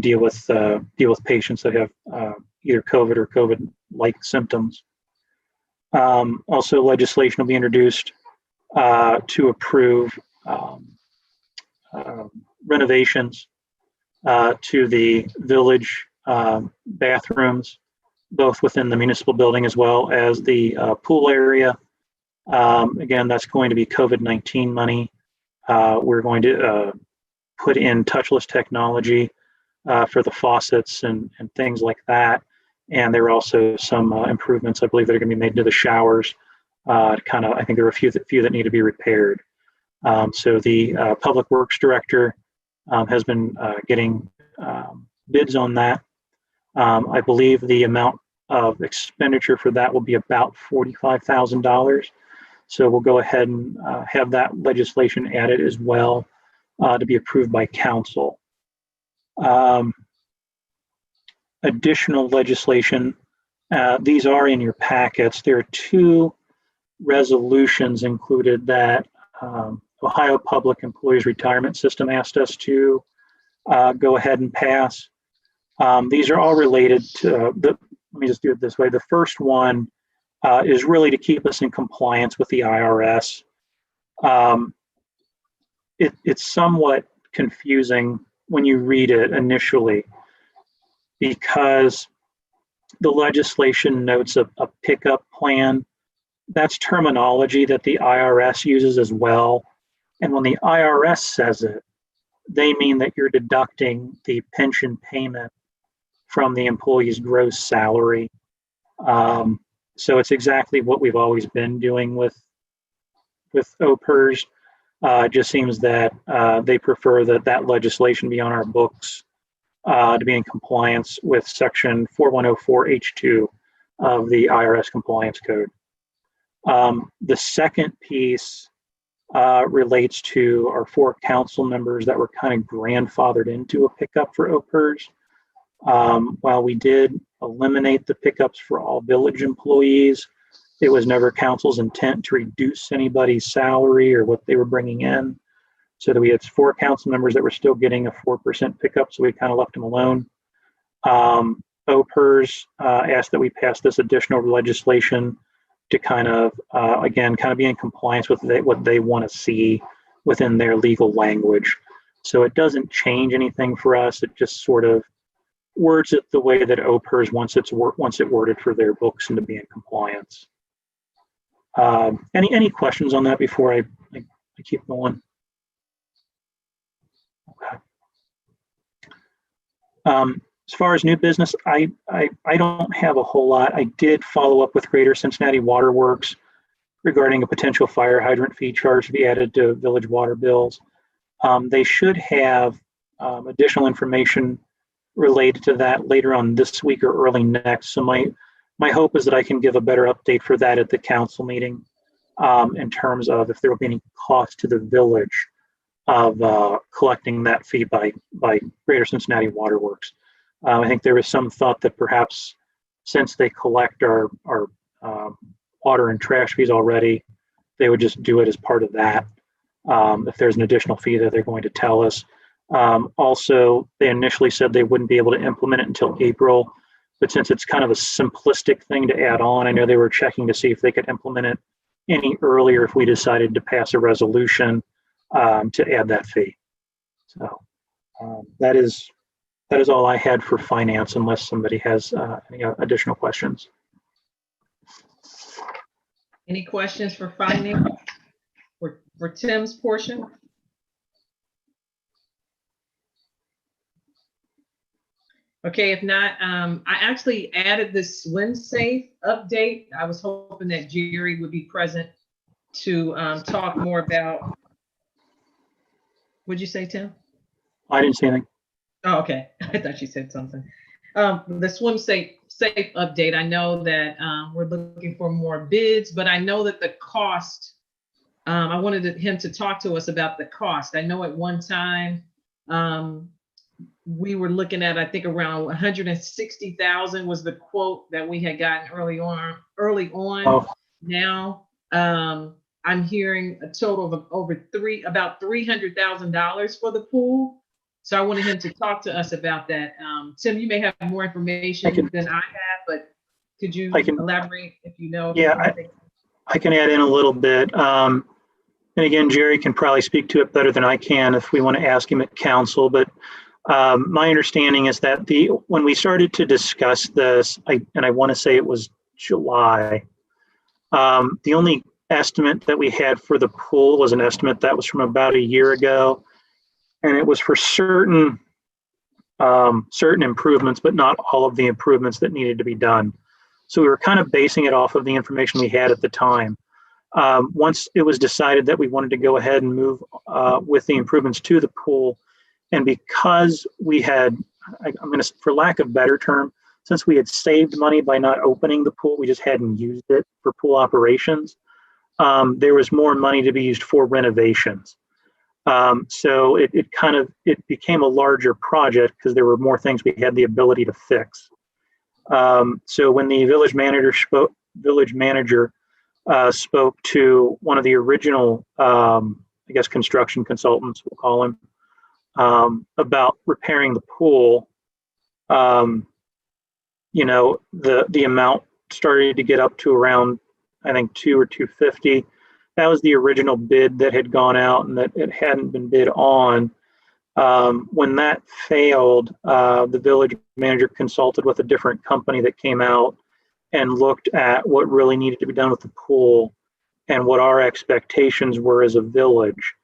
deal with patients that have either COVID or COVID-like symptoms. Also, legislation will be introduced to approve renovations to the village bathrooms, both within the municipal building as well as the pool area. Again, that's going to be COVID-19 money. We're going to put in touchless technology for the faucets and things like that. And there are also some improvements, I believe, that are going to be made to the showers. I think there are a few that need to be repaired. So the Public Works Director has been getting bids on that. I believe the amount of expenditure for that will be about $45,000. So we'll go ahead and have that legislation added as well to be approved by council. Additional legislation, these are in your packets. There are two resolutions included that Ohio Public Employees Retirement System asked us to go ahead and pass. These are all related to, let me just do it this way. The first one is really to keep us in compliance with the IRS. It's somewhat confusing when you read it initially, because the legislation notes a pickup plan. That's terminology that the IRS uses as well. And when the IRS says it, they mean that you're deducting the pension payment from the employee's gross salary. So it's exactly what we've always been doing with OPERS. It just seems that they prefer that legislation be on our books to be in compliance with Section 4104H2 of the IRS Compliance Code. The second piece relates to our 4 council members that were kind of grandfathered into a pickup for OPERS. While we did eliminate the pickups for all village employees, it was never council's intent to reduce anybody's salary or what they were bringing in. So that we had 4 council members that were still getting a 4% pickup, so we kind of left them alone. OPERS asked that we pass this additional legislation to kind of be in compliance with what they want to see within their legal language. So it doesn't change anything for us. It just sort of words it the way that OPERS wants it worded for their books and to be in compliance. Any questions on that before I keep going? Okay. As far as new business, I don't have a whole lot. I did follow up with Greater Cincinnati Water Works regarding a potential fire hydrant fee charge to be added to village water bills. They should have additional information related to that later on this week or early next. So my hope is that I can give a better update for that at the council meeting in terms of if there will be any cost to the village of collecting that fee by Greater Cincinnati Water Works. I think there is some thought that perhaps since they collect our water and trash fees already, they would just do it as part of that. If there's an additional fee that they're going to tell us. Also, they initially said they wouldn't be able to implement it until April, but since it's kind of a simplistic thing to add on, I know they were checking to see if they could implement it any earlier if we decided to pass a resolution to add that fee. So that is That is all I had for finance, unless somebody has any additional questions. Any questions for finance for Tim's portion? Okay, if not, I actually added this swim safe update. I was hoping that Jerry would be present to talk more about. What'd you say, Tim? I didn't see anything. Oh, okay. I thought you said something. The swim safe update. I know that we're looking for more bids, but I know that the cost, I wanted him to talk to us about the cost. I know at one time we were looking at, I think around 160,000 was the quote that we had gotten early on. Oh. Now I'm hearing a total of about $300,000 for the pool. So I wanted him to talk to us about that. Tim, you may have more information than I have, but could you elaborate if you know? Yeah, I can add in a little bit. And again, Jerry can probably speak to it better than I can if we want to ask him at council. But my understanding is that when we started to discuss this, and I want to say it was July, the only estimate that we had for the pool was an estimate that was from about a year ago. And it was for certain improvements, but not all of the improvements that needed to be done. So we were kind of basing it off of the information we had at the time. Once it was decided that we wanted to go ahead and move with the improvements to the pool, and because we had, I'm going to, for lack of a better term, since we had saved money by not opening the pool, we just hadn't used it for pool operations. There was more money to be used for renovations. So it became a larger project because there were more things we had the ability to fix. So when the village manager spoke to one of the original, I guess, construction consultants, we'll call him, about repairing the pool, the amount started to get up to around, I think, $200,000 or $250,000. That was the original bid that had gone out and that it hadn't been bid on. When that failed, the village manager consulted with a different company that came out and looked at what really needed to be done with the pool and what our expectations were as a village,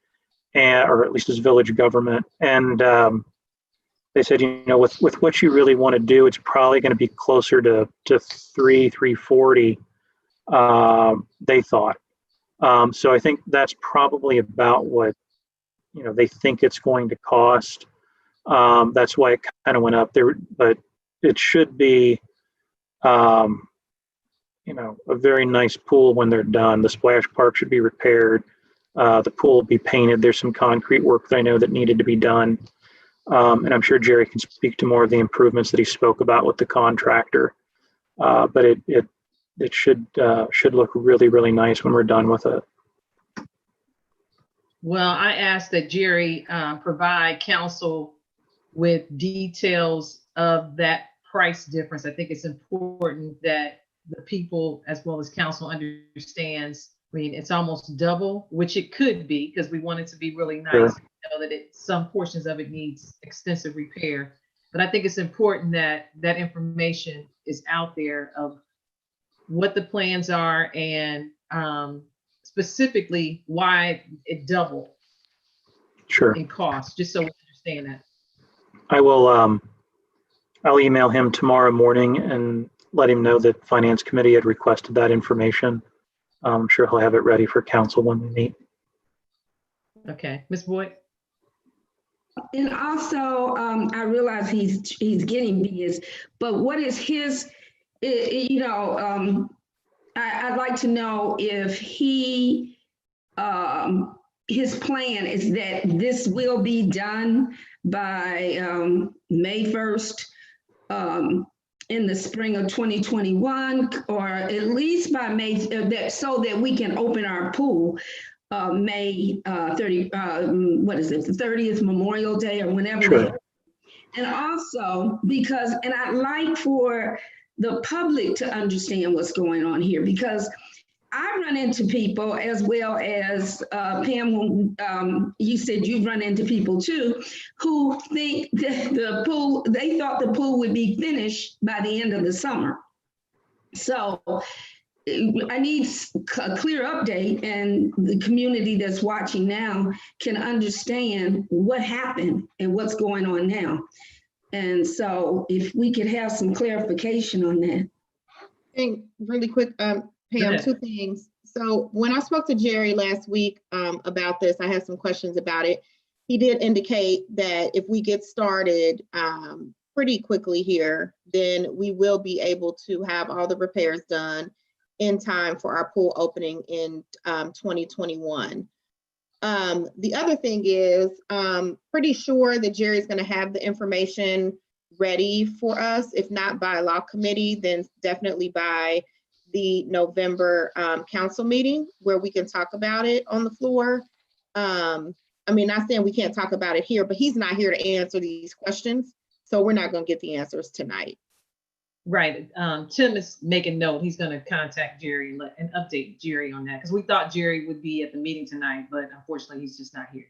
or at least as village government. And they said, with what you really want to do, it's probably going to be closer to $340, they thought. So I think that's probably about what, they think it's going to cost. That's why it kind of went up there, but it should be, a very nice pool when they're done. The splash park should be repaired. The pool will be painted. There's some concrete work that I know that needed to be done. And I'm sure Jerry can speak to more of the improvements that he spoke about with the contractor. But it should look really, really nice when we're done with it. Well, I asked that Jerry provide council with details of that price difference. I think it's important that the people as well as council understands. I mean, it's almost double, which it could be because we want it to be really nice. Sure. We know that some portions of it needs extensive repair. But I think it's important that that information is out there of what the plans are and specifically why it doubled in cost, just so we understand that. I will, I'll email him tomorrow morning and let him know that Finance Committee had requested that information. I'm sure he'll have it ready for council when we meet. Okay, Ms. Boyd. And also, I realize he's getting bids, but what is his, I'd like to know if his plan is that this will be done by May 1st in the spring of 2021, or at least by May, so that we can open our pool May 30, what is it, the 30th Memorial Day or whenever. Sure. And also because, I'd like for the public to understand what's going on here, because I run into people as well as Pam, you said you've run into people too, who think that the pool, they thought the pool would be finished by the end of the summer. So I need a clear update, and the community that's watching now can understand what happened and what's going on now. And so if we could have some clarification on that. And really quick, Pam, ahead. 2 things. So when I spoke to Jerry last week about this, I had some questions about it. He did indicate that if we get started pretty quickly here, then we will be able to have all the repairs done in time for our pool opening in 2021. The other thing is, pretty sure that Jerry's going to have the information ready for us. If not by law committee, then definitely by the November council meeting, where we can talk about it on the floor. I mean, not saying we can't talk about it here, but he's not here to answer these questions, so we're not going to get the answers tonight. Right. Tim is making note. He's going to contact Jerry and update Jerry on that, because we thought Jerry would be at the meeting tonight, but unfortunately he's just not here.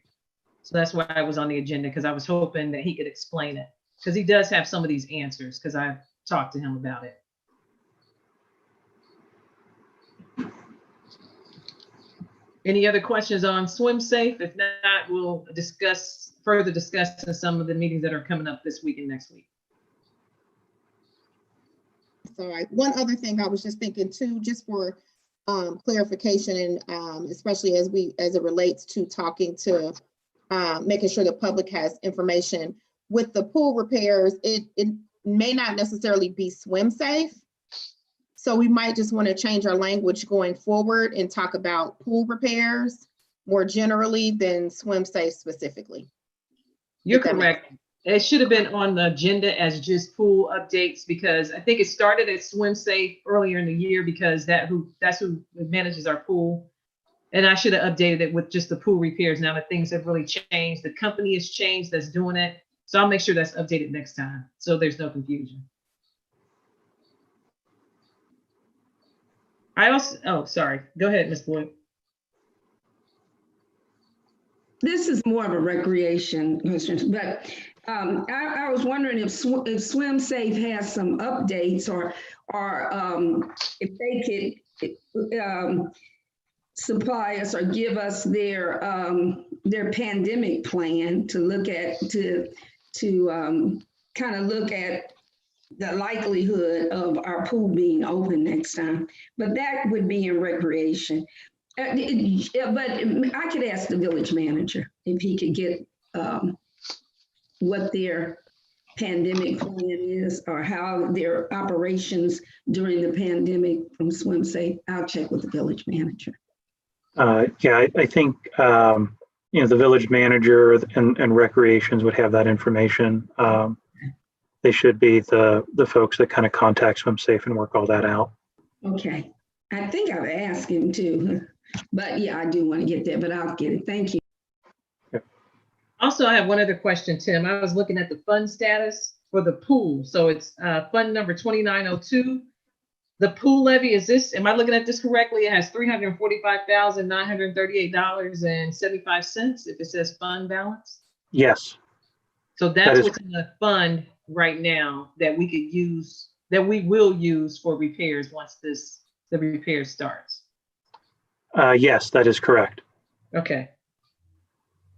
So that's why I was on the agenda, because I was hoping that he could explain it, because he does have some of these answers, because I've talked to him about it. Any other questions on swim safe? If not, we'll further discuss in some of the meetings that are coming up this week and next week. Sorry, one other thing I was just thinking too, just for clarification, and especially as it relates to talking to making sure the public has information with the pool repairs, it may not necessarily be swim safe. So we might just want to change our language going forward and talk about pool repairs more generally than swim safe specifically. You're correct. It should have been on the agenda as just pool updates, because I think it started at swim safe earlier in the year, because that's who manages our pool. And I should have updated it with just the pool repairs. Now that things have really changed, the company has changed that's doing it. So I'll make sure that's updated next time, so there's no confusion. Sorry, go ahead, Ms. Boyd. This is more of a recreation question, but I was wondering if Swim Safe has some updates, or if they could supply us or give us their pandemic plan to look at, to kind of look at the likelihood of our pool being open next time. But that would be in recreation. But I could ask the village manager if he could get what their pandemic plan is, or how their operations during the pandemic from Swim Safe. I'll check with the village manager. Yeah, I think the village manager and recreations would have that information. They should be the folks that kind of contact Swim Safe and work all that out. Okay, I think I've asked him too, but yeah, I do want to get that, but I'll get it. Thank you. Also, I have one other question, Tim. I was looking at the fund status for the pool. So it's fund number 2902. The pool levy, am I looking at this correctly? It has $345,938.75 if it says fund balance. Yes. So that's what's in the fund right now that we could use, that we will use for repairs once the repair starts. Yes, that is correct. Okay.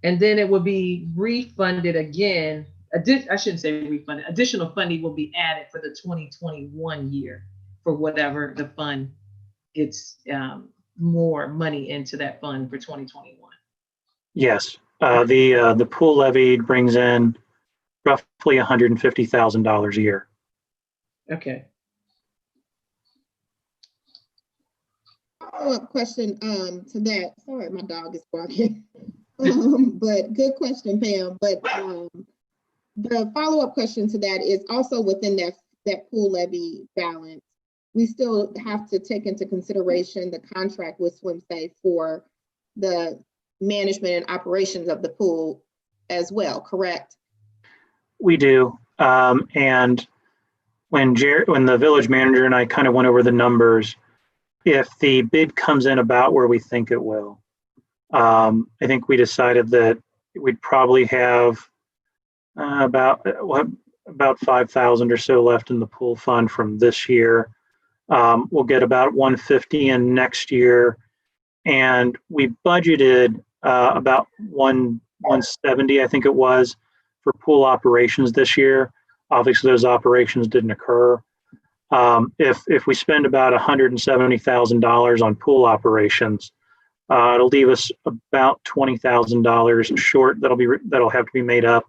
And then it will be refunded again. I shouldn't say refunded. Additional funding will be added for the 2021 year for whatever the fund gets more money into that fund for 2021. Yes. The pool levy brings in roughly $150,000 a year. Okay. Follow-up question to that. Sorry, my dog is barking. But good question, Pam. But the follow-up question to that is also within that pool levy balance. We still have to take into consideration the contract with Swim Safe for the management and operations of the pool as well, correct? We do. And when the village manager and I kind of went over the numbers, if the bid comes in about where we think it will. I think we decided that we'd probably have about 5,000 or so left in the pool fund from this year. We'll get about 150 in next year, and we budgeted about 170, I think it was, for pool operations this year. Obviously, those operations didn't occur. If we spend about $170,000 on pool operations, it'll leave us about $20,000 short. That'll have to be made up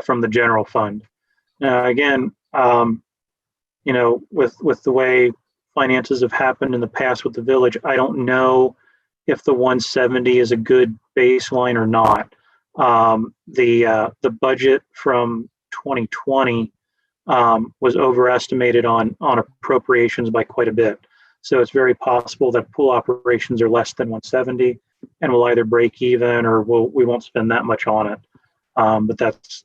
from the general fund. Again, you know, with the way finances have happened in the past with the village, I don't know if the 170 is a good baseline or not. The budget from 2020 was overestimated on appropriations by quite a bit. So it's very possible that pool operations are less than 170 and we'll either break even or we won't spend that much on it. But that's,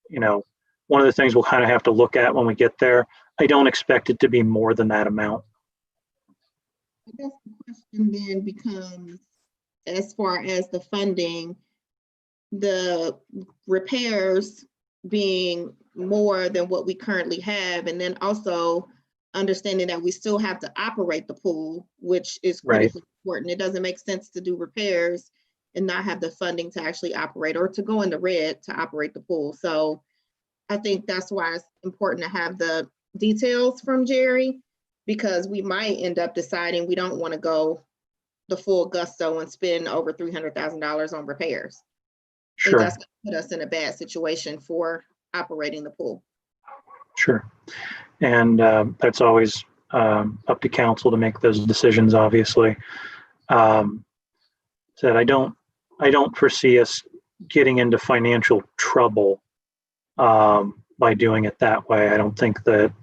you know, one of the things we'll kind of have to look at when we get there. I don't expect it to be more than that amount. I guess the question then becomes, as far as the funding, the repairs being more than what we currently have, and then also understanding that we still have to operate the pool, which is critically important. It doesn't make sense to do repairs and not have the funding to actually operate, or to go in the red to operate the pool. So I think that's why it's important to have the details from Jerry, because we might end up deciding we don't want to go the full gusto and spend over $300,000 on repairs. Sure. That's going to put us in a bad situation for operating the pool. Sure. And that's always up to council to make those decisions, obviously. Said I don't foresee us getting into financial trouble by doing it that way. I don't think that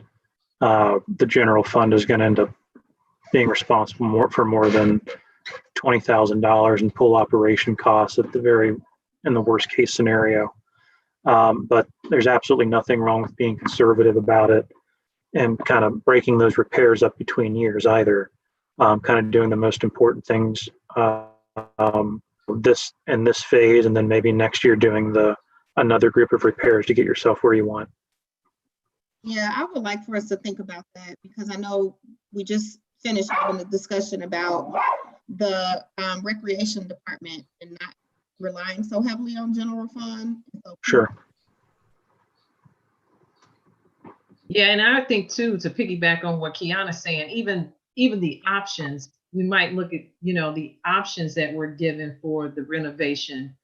the general fund is going to end up being responsible for more than $20,000 in pool operation costs in the worst case scenario. But there's absolutely nothing wrong with being conservative about it and kind of breaking those repairs up between years either. Kind of doing the most important things this phase, and then maybe next year doing another group of repairs to get yourself where you want. Yeah, I would like for us to think about that, because I know we just finished having a discussion about the recreation department and not relying so heavily on general fund. So, Sure. Yeah, and I think too, to piggyback on what Kiana's saying, even the options, we might look at, you know, the options that were given for the renovation,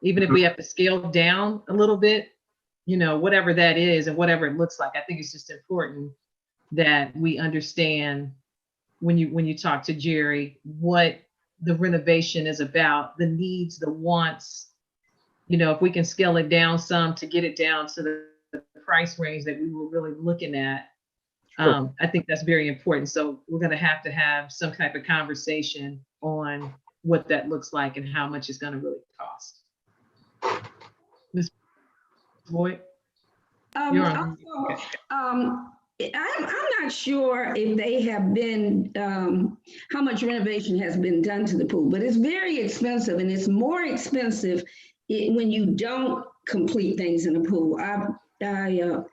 even if we have to scale down a little bit, you know, whatever that is and whatever it looks like. I think it's just important that we understand when you talk to Jerry, what the renovation is about, the needs, the wants, you know, if we can scale it down some to get it down to the price range that we were really looking at. Sure. I think that's very important. So we're going to have some type of conversation on what that looks like and how much it's going to really cost. Ms. Boyd? You're on. Okay. I'm not sure if they have been, how much renovation has been done to the pool, but it's very expensive, and it's more expensive when you don't complete things in the pool. I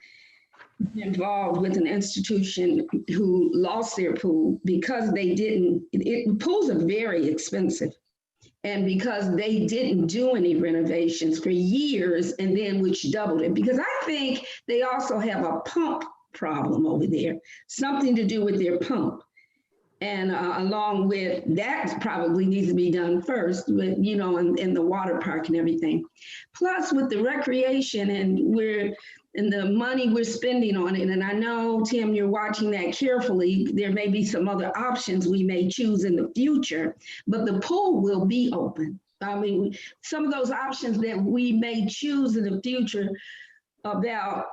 involved with an institution who lost their pool because they didn't, pools are very expensive. And because they didn't do any renovations for years, and then which doubled it, because I think they also have a pump problem over there, something to do with their pump. And along with that probably needs to be done first, with, you know, in the water park and everything. Plus with the recreation and the money we're spending on it. And I know, Tim, you're watching that carefully. There may be some other options we may choose in the future, but the pool will be open. I mean, some of those options that we may choose in the future about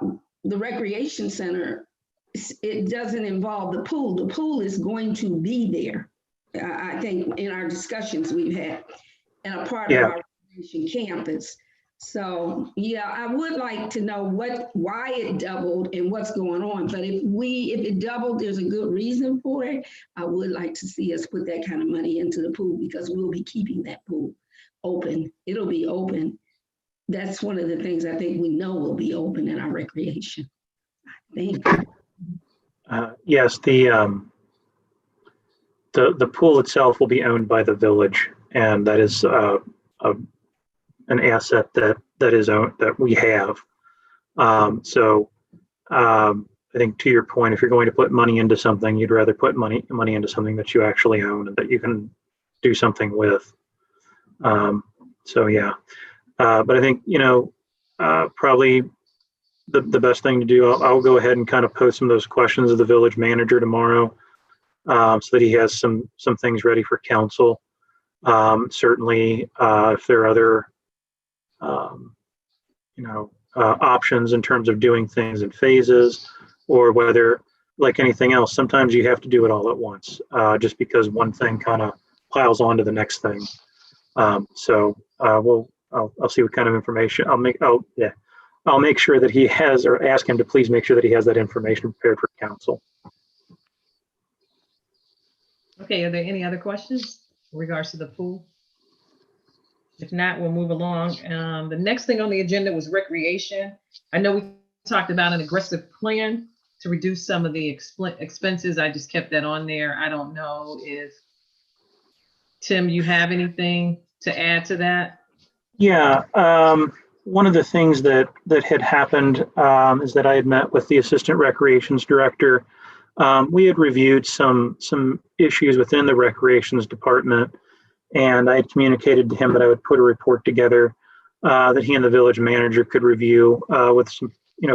the recreation center, it doesn't involve the pool. The pool is going to be there. I think in our discussions we've had, and a part of our recreation campus. So, yeah, I would like to know why it doubled and what's going on. But if it doubled, there's a good reason for it. I would like to see us put that kind of money into the pool because we'll be keeping that pool open. It'll be open. That's one of the things I think we know will be open in our recreation. I think. Yes, the pool itself will be owned by the village, and that is an asset that is owned, that we have. I think to your point, if you're going to put money into something, you'd rather put money into something that you actually own and that you can do something with. Yeah, but I think probably the best thing to do. I'll go ahead and kind of post some of those questions to the village manager tomorrow, so that he has some things ready for council. Certainly, if there are other options in terms of doing things in phases, or whether, like anything else, sometimes you have to do it all at once, just because one thing kind of piles on to the next thing. I'll see what kind of information I'll make sure that he has, or ask him to please make sure that he has that information prepared for council. Okay, are there any other questions in regards to the pool? If not, we'll move along. The next thing on the agenda was recreation. I know we talked about an aggressive plan to reduce some of the expenses. I just kept that on there. I don't know if, Tim, you have anything to add to that? Yeah, one of the things that had happened is that I had met with the assistant recreations director. We had reviewed some issues within the recreations department, and I had communicated to him that I would put a report together that he and the village manager could review with some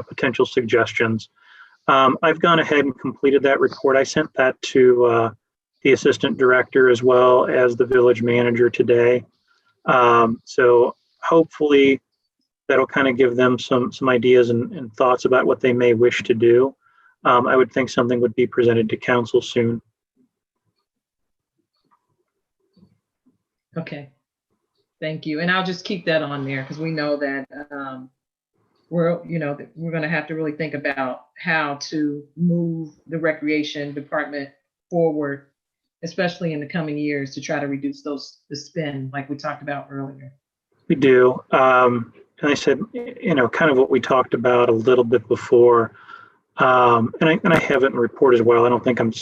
potential suggestions. I've gone ahead and completed that report. I sent that to the assistant director as well as the village manager today. So hopefully that'll kind of give them some ideas and thoughts about what they may wish to do. I would think something would be presented to council soon. Okay, thank you. And I'll just keep that on there because we know that we're going to have to really think about how to move the recreation department forward, especially in the coming years, to try to reduce the spend like we talked about earlier. We do. And I said, kind of what we talked about a little bit before. And I have it in report as well. I don't think I'm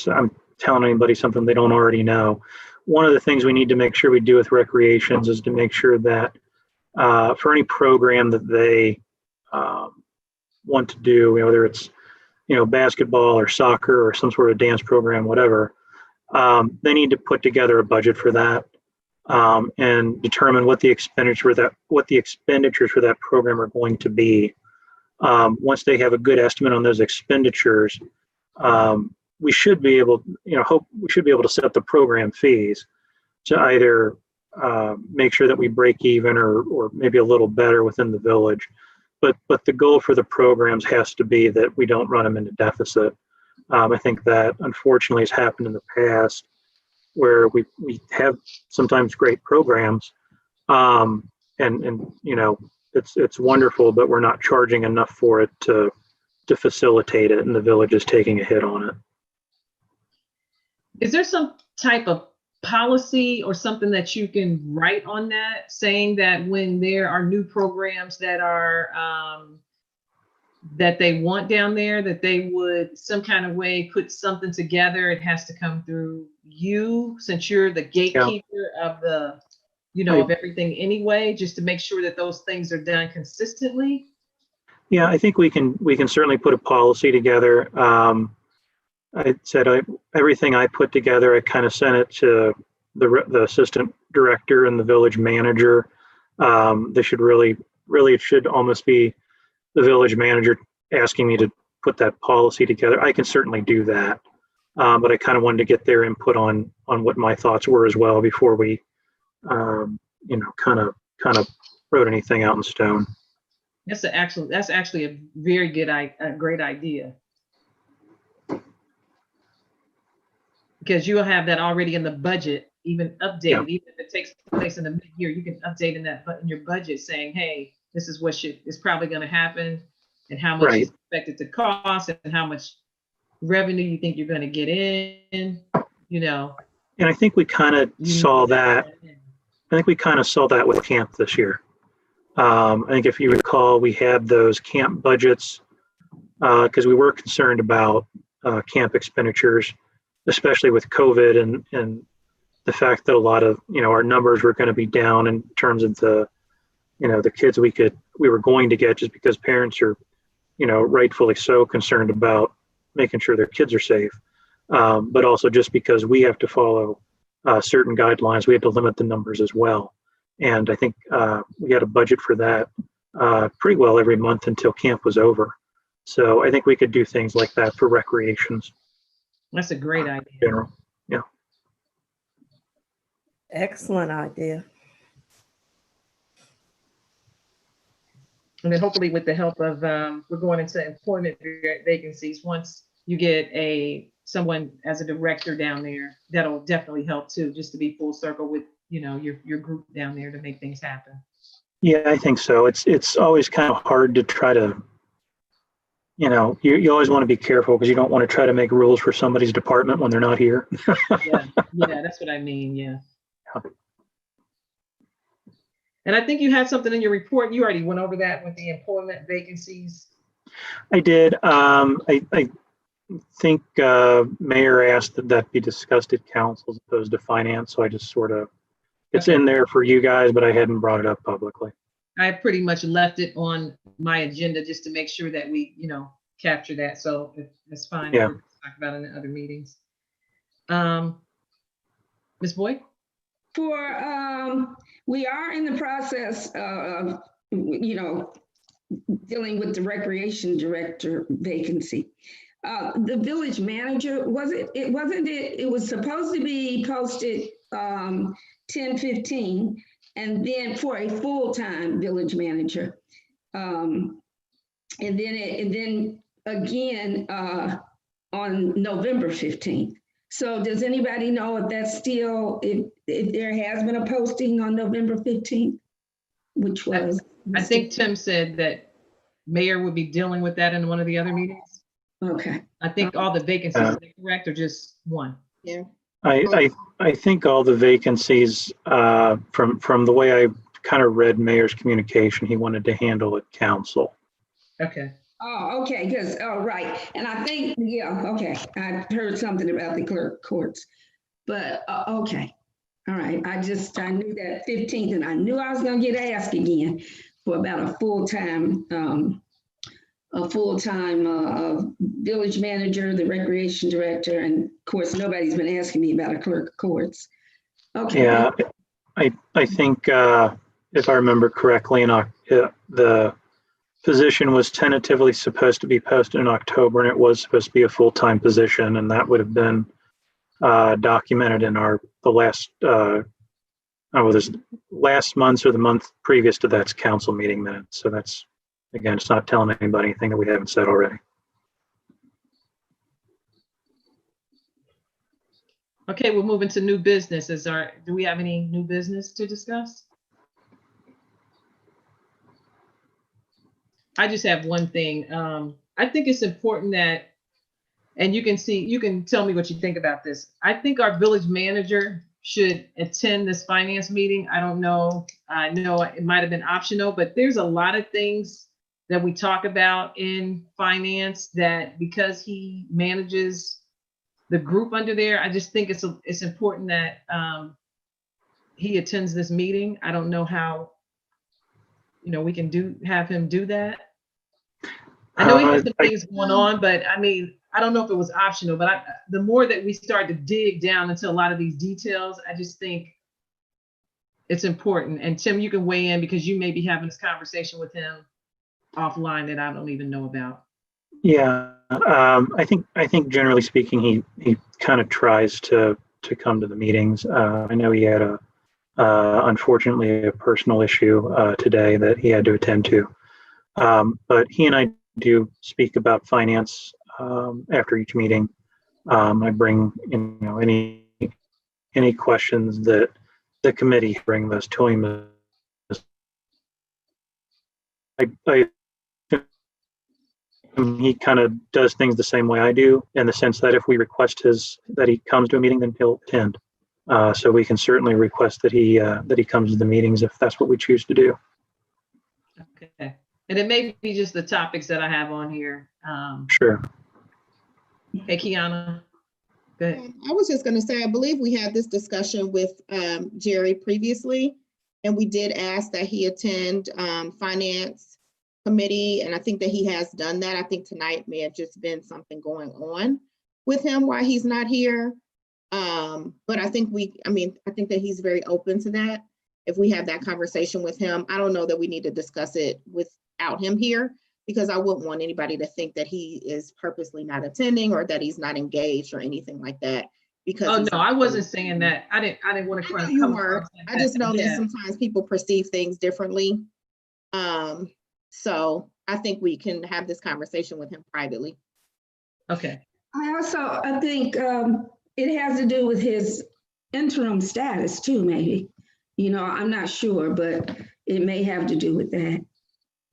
telling anybody something they don't already know. One of the things we need to make sure we do with recreations is to make sure that for any program that they want to do, whether it's basketball or soccer or some sort of dance program, whatever, they need to put together a budget for that and determine what the expenditures for that program are going to be. Once they have a good estimate on those expenditures, we should be able, to set the program fees to either make sure that we break even or maybe a little better within the village. But the goal for the programs has to be that we don't run them into deficit. I think that unfortunately has happened in the past where we have sometimes great programs, and it's wonderful, but we're not charging enough for it to facilitate it, and the village is taking a hit on it. Is there some type of policy or something that you can write on that, saying that when there are new programs that are that they want down there, that they would some kind of way put something together? It has to come through you, since you're the gatekeeper of the, of everything anyway, just to make sure that those things are done consistently. Yeah, I think we can certainly put a policy together. I said everything I put together, I kind of sent it to the assistant director and the village manager. They should really, it should almost be the village manager asking me to put that policy together. I can certainly do that, but I kind of wanted to get their input on what my thoughts were as well before we, kind of wrote anything out in stone. That's actually a very great idea. Because you'll have that already in the budget, even updated, even if it takes place in the mid-year, you can update in your budget saying, hey, this is what is probably going to happen, and how much Right. is expected to cost, and how much revenue you think you're going to get in, you know. And I think we kind of you saw need that. I think we kind of saw that with camp this year. I think if you recall, we had those camp budgets because we were concerned about camp expenditures, especially with COVID and the fact that a lot of, our numbers were going to be down in terms of the kids we were going to get, just because parents are, rightfully so concerned about making sure their kids are safe. But also just because we have to follow certain guidelines, we had to limit the numbers as well. And I think we had a budget for that pretty well every month until camp was over. So I think we could do things like that for recreations That's a great in idea. general. Yeah. Excellent idea. And then hopefully with the help of, we're going into employment vacancies. Once you get someone as a director down there, that'll definitely help too, just to be full circle with, your group down there to make things happen. Yeah, I think so. It's always kind of hard to try to, you always want to be careful because you don't want to try to make rules for somebody's department when they're not here. Yeah, that's what I mean. Yeah. Yeah. And I think you had something in your report. You already went over that with the employment vacancies. I did. I think Mayor asked that be discussed at council as opposed to finance. So I just sort of, it's in there for you guys, but I hadn't brought it up publicly. I pretty much left it on my agenda just to make sure that we, capture that. So it's fine. Yeah. We'll talk about it in other meetings. Ms. Boyd? We are in the process of, dealing with the recreation director vacancy. The village manager, it was supposed to be posted 10/15, and then for a full-time village manager. And then again on November 15th. So does anybody know if that's still, if there has been a posting on November 15th, which was? I think Tim said that Mayor would be dealing with that in one of the other meetings. Okay. I think all the vacancies, are they correct, or just one? Yeah. I think all the vacancies, from the way I kind of read Mayor's communication, he wanted to handle at council. Okay. Oh, okay, because, right. And I think, okay. I heard something about the clerk courts, but, okay. All right, I knew that 15th, and I knew I was gonna get asked again for about a full-time village manager, the recreation director, and of course, nobody's been asking me about a clerk of courts. Okay. Yeah, I think if I remember correctly, the position was tentatively supposed to be posted in October, and it was supposed to be a full-time position, and that would have been documented in the last this last month's or the month previous to that's council meeting minutes. So that's, again, it's not telling anybody anything that we haven't said already. Okay, we'll move into new business. Do we have any new business to discuss? I just have one thing. I think it's important that, and you can tell me what you think about this. I think our village manager should attend this finance meeting. I don't know. I know it might have been optional, but there's a lot of things that we talk about in finance that, because he manages the group under there, I just think it's important that he attends this meeting. I don't know how, we can have him do that. I know he has some things going on, but I mean, I don't know if it was optional, but the more that we start to dig down into a lot of these details, I just think it's important. And Tim, you can weigh in because you may be having this conversation with him offline that I don't even know about. Yeah, I think generally speaking, he kind of tries to come to the meetings. I know he had unfortunately a personal issue today that he had to attend to, but he and I do speak about finance after each meeting. I bring any questions that the committee bring those to him he kind of does things the same way I do, in the sense that if we request that he comes to a meeting, then he'll attend. So we can certainly request that he comes to the meetings if that's what we choose to do. Okay. And it may be just the topics that I have on here. Sure. Hey, Kiana. Go ahead. I was just gonna say, I believe we had this discussion with Jerry previously, and we did ask that he attend finance committee, and I think that he has done that. I think tonight may have just been something going on with him while he's not here. But I think I think that he's very open to that. If we have that conversation with him, I don't know that we need to discuss it without him here, because I wouldn't want anybody to think that he is purposely not attending or that he's not engaged or anything like that. Because Oh, no, I wasn't saying that. I didn't want to I know you were. I just know that sometimes people perceive things differently. So I think we can have this conversation with him privately. Okay. I think it has to do with his interim status too, maybe. You know, I'm not sure, but it may have to do with that.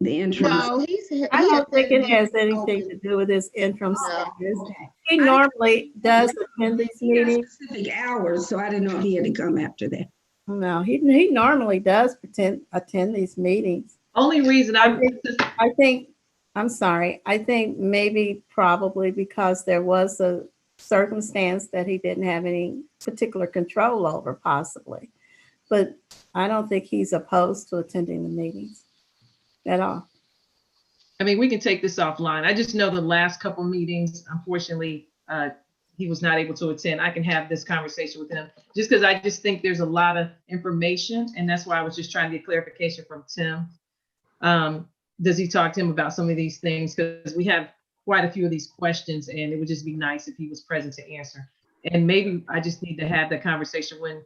The interim. No, I don't think it has anything to do with his interim status. He normally does attend these He has meetings. specific hours, so I didn't know if he had to come after that. No, he normally does attend these meetings. Only reason I think maybe probably because there was a circumstance that he didn't have any particular control over, possibly. But I don't think he's opposed to attending the meetings at all. I mean, we can take this offline. I just know the last couple meetings, unfortunately, he was not able to attend. I can have this conversation with him just because I just think there's a lot of information, and that's why I was just trying to get clarification from Tim. Does he talk to him about some of these things? Because we have quite a few of these questions, and it would just be nice if he was present to answer. And maybe I just need to have that conversation when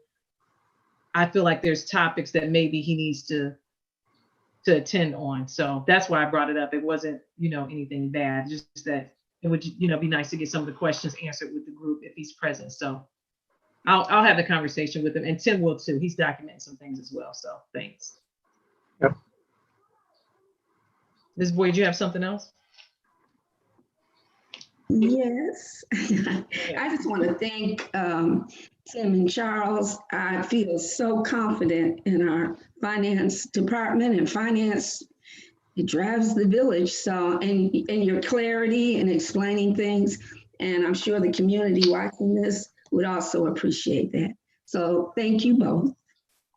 I feel like there's topics that maybe he needs to attend on. So that's why I brought it up. It wasn't, anything bad, just that it would, be nice to get some of the questions answered with the group if he's present. So I'll have the conversation with him, and Tim will too. He's documenting some things as well. So thanks. Yep. Ms. Boyd, do you have something else? Yes. I just want to thank Tim and Charles. I feel so confident in our finance department, and finance, it drives the village. So, and your clarity and explaining things, and I'm sure the community watching this would also appreciate that. So thank you both.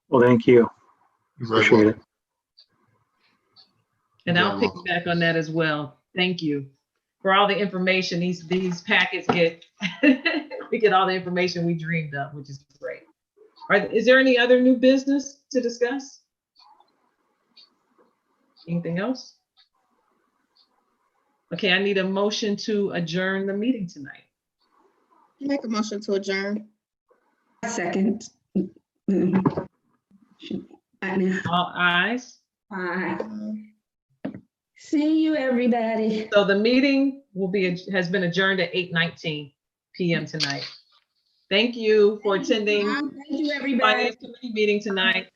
Well, thank you. You're very Appreciate welcome. it. And You're I'll very piggyback on that as well. Thank you for all the information. These packets get, we get all the information we dreamed of, which is great. All right, is there any other new business to discuss? Anything else? Okay, I need a motion to adjourn the meeting tonight. Make a motion to adjourn. Second. All ayes. Bye. See you, everybody. So the meeting has been adjourned at 8:19 p.m. tonight. Thank you for attending Thank you, everybody. Finance Committee meeting tonight.